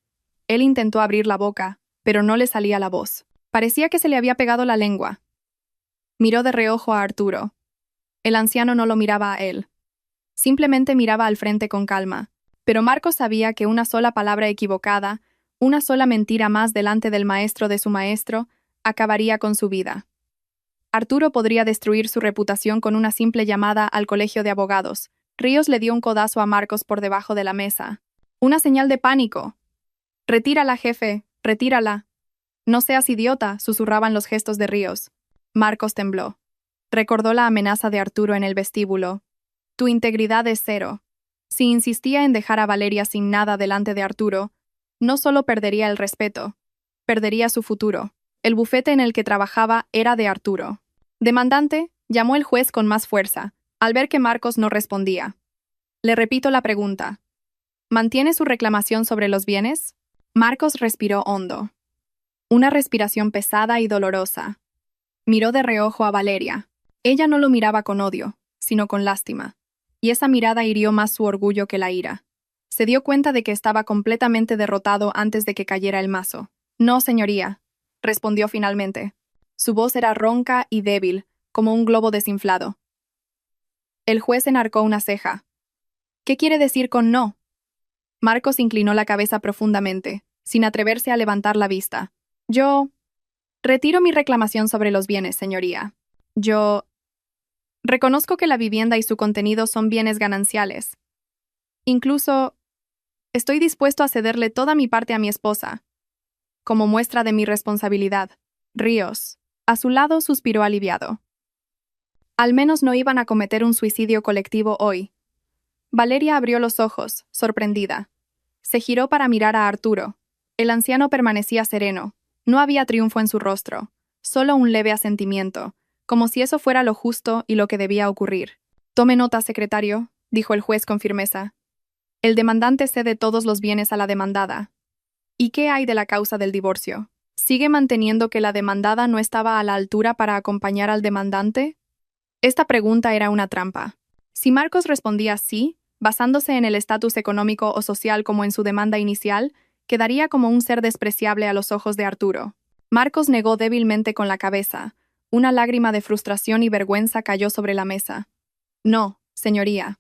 Él intentó abrir la boca, pero no le salía la voz. Parecía que se le había pegado la lengua. Miró de reojo a Arturo. El anciano no lo miraba a él. Simplemente miraba al frente con calma. Pero Marcos sabía que una sola palabra equivocada, una sola mentira más delante del maestro de su maestro, acabaría con su vida. Arturo podría destruir su reputación con una simple llamada al colegio de abogados. Ríos le dio un codazo a Marcos por debajo de la mesa. Una señal de pánico. «Retírala, jefe, retírala». «No seas idiota», susurraban los gestos de Ríos. Marcos tembló. Recordó la amenaza de Arturo en el vestíbulo. «Tu integridad es cero». Si insistía en dejar a Valeria sin nada delante de Arturo, no solo perdería el respeto, perdería su futuro. El bufete en el que trabajaba era de Arturo. «Demandante», llamó el juez con más fuerza, al ver que Marcos no respondía. «Le repito la pregunta. ¿Mantiene su reclamación sobre los bienes?» Marcos respiró hondo. Una respiración pesada y dolorosa. Miró de reojo a Valeria. Ella no lo miraba con odio, sino con lástima. Y esa mirada hirió más su orgullo que la ira. Se dio cuenta de que estaba completamente derrotado antes de que cayera el mazo. «No, señoría», respondió finalmente. Su voz era ronca y débil, como un globo desinflado. El juez enarcó una ceja. «¿Qué quiere decir con no?» Marcos inclinó la cabeza profundamente, sin atreverse a levantar la vista. «Yo retiro mi reclamación sobre los bienes, señoría. Yo reconozco que la vivienda y su contenido son bienes gananciales. Incluso estoy dispuesto a cederle toda mi parte a mi esposa, como muestra de mi responsabilidad». Ríos, a su lado, suspiró aliviado. Al menos no iban a cometer un suicidio colectivo hoy. Valeria abrió los ojos, sorprendida. Se giró para mirar a Arturo. El anciano permanecía sereno. No había triunfo en su rostro, solo un leve asentimiento, como si eso fuera lo justo y lo que debía ocurrir. «Tome nota, secretario», dijo el juez con firmeza. «El demandante cede todos los bienes a la demandada». «¿Y qué hay de la causa del divorcio? ¿Sigue manteniendo que la demandada no estaba a la altura para acompañar al demandante?» Esta pregunta era una trampa. Si Marcos respondía sí, basándose en el estatus económico o social como en su demanda inicial, quedaría como un ser despreciable a los ojos de Arturo. Marcos negó débilmente con la cabeza. Una lágrima de frustración y vergüenza cayó sobre la mesa. «No, señoría.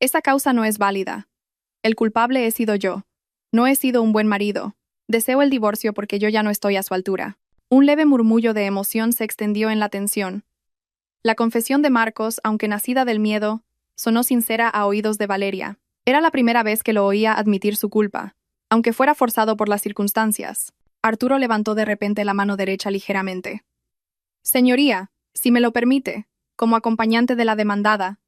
Esa causa no es válida. El culpable he sido yo. No he sido un buen marido. Deseo el divorcio porque yo ya no estoy a su altura». Un leve murmullo de emoción se extendió en la tensión. La confesión de Marcos, aunque nacida del miedo, sonó sincera a oídos de Valeria. Era la primera vez que lo oía admitir su culpa, aunque fuera forzado por las circunstancias. Arturo levantó de repente la mano derecha ligeramente. «Señoría, si me lo permite, como acompañante de la demandada,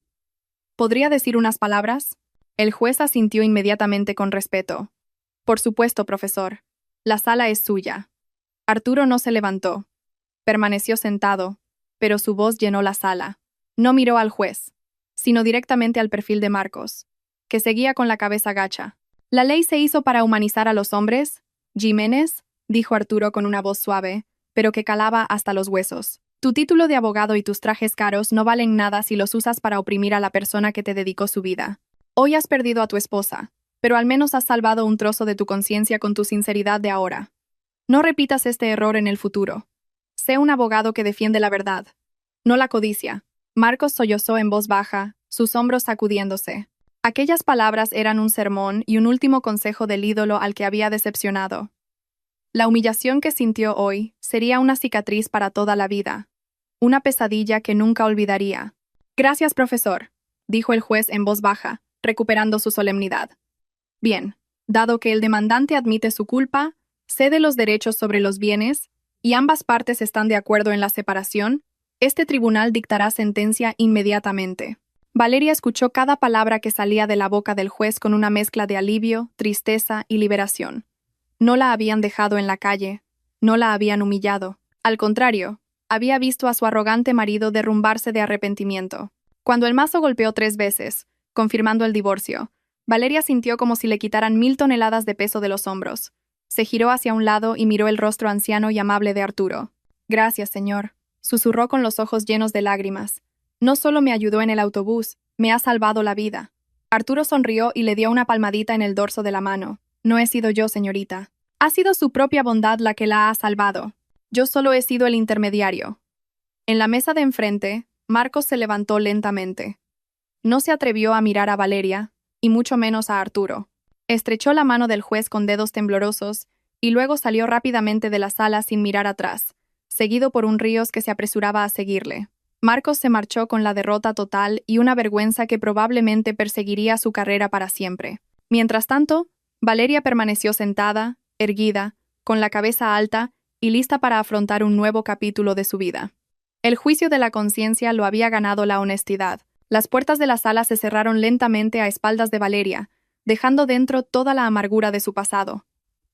¿podría decir unas palabras?» El juez asintió inmediatamente con respeto. «Por supuesto, profesor. La sala es suya». Arturo no se levantó. Permaneció sentado, pero su voz llenó la sala. No miró al juez, sino directamente al perfil de Marcos, que seguía con la cabeza gacha. «¿La ley se hizo para humanizar a los hombres, Jiménez?», dijo Arturo con una voz suave, pero que calaba hasta los huesos. Tu título de abogado y tus trajes caros no valen nada si los usas para oprimir a la persona que te dedicó su vida. Hoy has perdido a tu esposa, pero al menos has salvado un trozo de tu conciencia con tu sinceridad de ahora. No repitas este error en el futuro. Sé un abogado que defiende la verdad, no la codicia. Marcos sollozó en voz baja, sus hombros sacudiéndose. Aquellas palabras eran un sermón y un último consejo del ídolo al que había decepcionado. La humillación que sintió hoy sería una cicatriz para toda la vida, una pesadilla que nunca olvidaría. Gracias, profesor, dijo el juez en voz baja, recuperando su solemnidad. Bien, dado que el demandante admite su culpa, cede los derechos sobre los bienes, y ambas partes están de acuerdo en la separación, este tribunal dictará sentencia inmediatamente. Valeria escuchó cada palabra que salía de la boca del juez con una mezcla de alivio, tristeza y liberación. No la habían dejado en la calle, no la habían humillado. Al contrario, había visto a su arrogante marido derrumbarse de arrepentimiento. Cuando el mazo golpeó 3 veces, confirmando el divorcio, Valeria sintió como si le quitaran 1000 toneladas de peso de los hombros. Se giró hacia un lado y miró el rostro anciano y amable de Arturo. Gracias, señor, susurró con los ojos llenos de lágrimas. No solo me ayudó en el autobús, me ha salvado la vida. Arturo sonrió y le dio una palmadita en el dorso de la mano. No he sido yo, señorita. Ha sido su propia bondad la que la ha salvado. Yo solo he sido el intermediario. En la mesa de enfrente, Marcos se levantó lentamente. No se atrevió a mirar a Valeria, y mucho menos a Arturo. Estrechó la mano del juez con dedos temblorosos, y luego salió rápidamente de la sala sin mirar atrás, seguido por un Ríos que se apresuraba a seguirle. Marcos se marchó con la derrota total y una vergüenza que probablemente perseguiría su carrera para siempre. Mientras tanto, Valeria permaneció sentada, erguida, con la cabeza alta y lista para afrontar un nuevo capítulo de su vida. El juicio de la conciencia lo había ganado la honestidad. Las puertas de la sala se cerraron lentamente a espaldas de Valeria, dejando dentro toda la amargura de su pasado.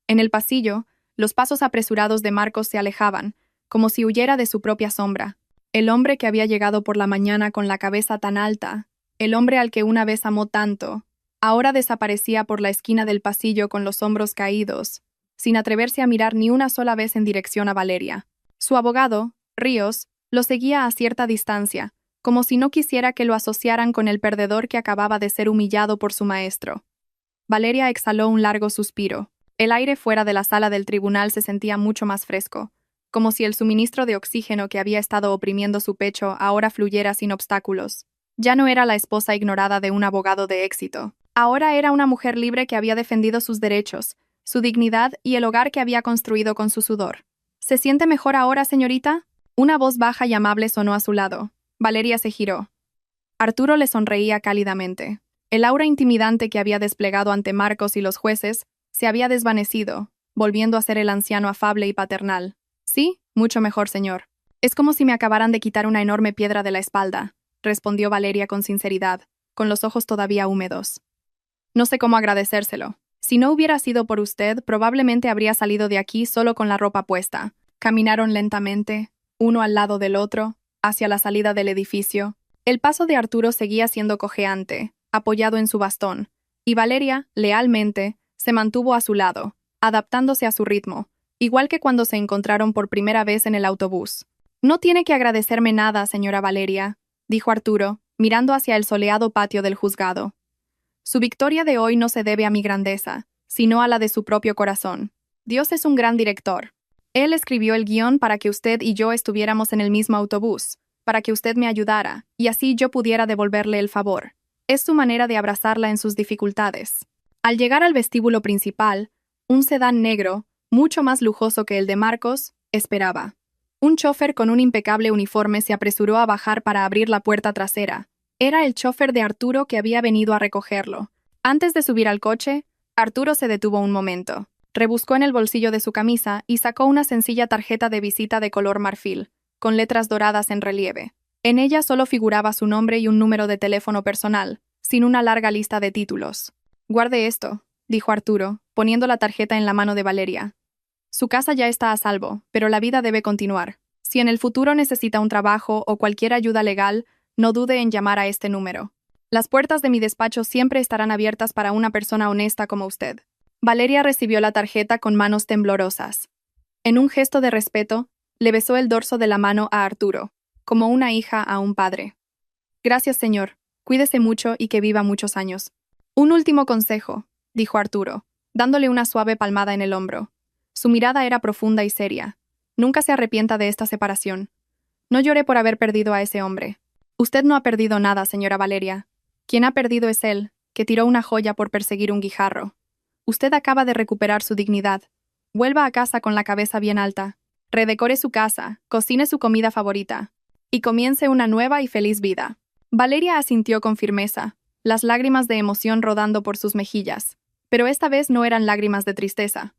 En el pasillo, los pasos apresurados de Marcos se alejaban, como si huyera de su propia sombra. El hombre que había llegado por la mañana con la cabeza tan alta, el hombre al que una vez amó tanto, ahora desaparecía por la esquina del pasillo con los hombros caídos, sin atreverse a mirar ni una sola vez en dirección a Valeria. Su abogado, Ríos, lo seguía a cierta distancia, como si no quisiera que lo asociaran con el perdedor que acababa de ser humillado por su maestro. Valeria exhaló un largo suspiro. El aire fuera de la sala del tribunal se sentía mucho más fresco, como si el suministro de oxígeno que había estado oprimiendo su pecho ahora fluyera sin obstáculos. Ya no era la esposa ignorada de un abogado de éxito. Ahora era una mujer libre que había defendido sus derechos, su dignidad y el hogar que había construido con su sudor. ¿Se siente mejor ahora, señorita? Una voz baja y amable sonó a su lado. Valeria se giró. Arturo le sonreía cálidamente. El aura intimidante que había desplegado ante Marcos y los jueces se había desvanecido, volviendo a ser el anciano afable y paternal. Sí, mucho mejor, señor. Es como si me acabaran de quitar una enorme piedra de la espalda, respondió Valeria con sinceridad, con los ojos todavía húmedos. No sé cómo agradecérselo. Si no hubiera sido por usted, probablemente habría salido de aquí solo con la ropa puesta. Caminaron lentamente, uno al lado del otro, hacia la salida del edificio. El paso de Arturo seguía siendo cojeante, apoyado en su bastón, y Valeria, lealmente, se mantuvo a su lado, adaptándose a su ritmo, igual que cuando se encontraron por primera vez en el autobús. No tiene que agradecerme nada, señora Valeria, dijo Arturo, mirando hacia el soleado patio del juzgado. Su victoria de hoy no se debe a mi grandeza, sino a la de su propio corazón. Dios es un gran director. Él escribió el guión para que usted y yo estuviéramos en el mismo autobús, para que usted me ayudara, y así yo pudiera devolverle el favor. Es su manera de abrazarla en sus dificultades. Al llegar al vestíbulo principal, un sedán negro, mucho más lujoso que el de Marcos, esperaba. Un chófer con un impecable uniforme se apresuró a bajar para abrir la puerta trasera. Era el chófer de Arturo que había venido a recogerlo. Antes de subir al coche, Arturo se detuvo un momento. Rebuscó en el bolsillo de su camisa y sacó una sencilla tarjeta de visita de color marfil, con letras doradas en relieve. En ella solo figuraba su nombre y un número de teléfono personal, sin una larga lista de títulos. «Guarde esto», dijo Arturo, poniendo la tarjeta en la mano de Valeria. «Su casa ya está a salvo, pero la vida debe continuar. Si en el futuro necesita un trabajo o cualquier ayuda legal, no dude en llamar a este número. Las puertas de mi despacho siempre estarán abiertas para una persona honesta como usted». Valeria recibió la tarjeta con manos temblorosas. En un gesto de respeto, Le besó el dorso de la mano a Arturo, como una hija a un padre. Gracias, señor. Cuídese mucho y que viva muchos años. Un último consejo, dijo Arturo, dándole una suave palmada en el hombro. Su mirada era profunda y seria. Nunca se arrepienta de esta separación. No lloré por haber perdido a ese hombre. Usted no ha perdido nada, señora Valeria. Quien ha perdido es él, que tiró una joya por perseguir un guijarro. Usted acaba de recuperar su dignidad. Vuelva a casa con la cabeza bien alta. Redecore su casa, cocine su comida favorita. Y comience una nueva y feliz vida. Valeria asintió con firmeza, las lágrimas de emoción rodando por sus mejillas. Pero esta vez no eran lágrimas de tristeza.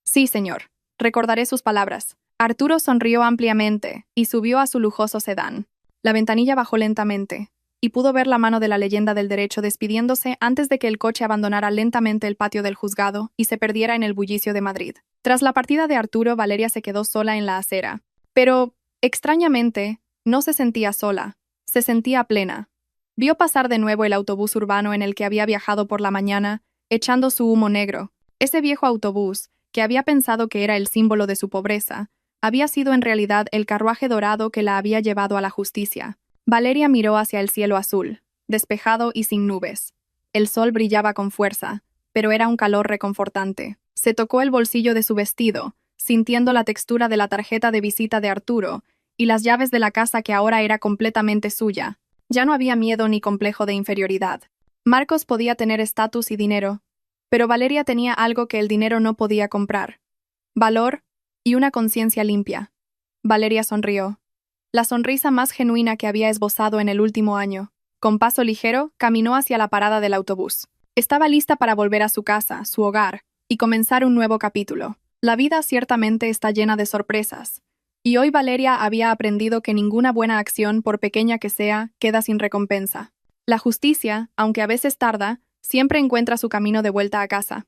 Sí, señor. Recordaré sus palabras. Arturo sonrió ampliamente y subió a su lujoso sedán. La ventanilla bajó lentamente, y pudo ver la mano de la leyenda del derecho despidiéndose antes de que el coche abandonara lentamente el patio del juzgado y se perdiera en el bullicio de Madrid. Tras la partida de Arturo, Valeria se quedó sola en la acera. Pero, extrañamente, no se sentía sola, se sentía plena. Vio pasar de nuevo el autobús urbano en el que había viajado por la mañana, echando su humo negro. Ese viejo autobús, que había pensado que era el símbolo de su pobreza, había sido en realidad el carruaje dorado que la había llevado a la justicia. Valeria miró hacia el cielo azul, despejado y sin nubes. El sol brillaba con fuerza, pero era un calor reconfortante. Se tocó el bolsillo de su vestido, sintiendo la textura de la tarjeta de visita de Arturo y las llaves de la casa que ahora era completamente suya. Ya no había miedo ni complejo de inferioridad. Marcos podía tener estatus y dinero, pero Valeria tenía algo que el dinero no podía comprar: valor y una conciencia limpia. Valeria sonrió. La sonrisa más genuina que había esbozado en el último año. Con paso ligero, caminó hacia la parada del autobús. Estaba lista para volver a su casa, su hogar, y comenzar un nuevo capítulo. La vida ciertamente está llena de sorpresas. Y hoy Valeria había aprendido que ninguna buena acción, por pequeña que sea, queda sin recompensa. La justicia, aunque a veces tarda, siempre encuentra su camino de vuelta a casa.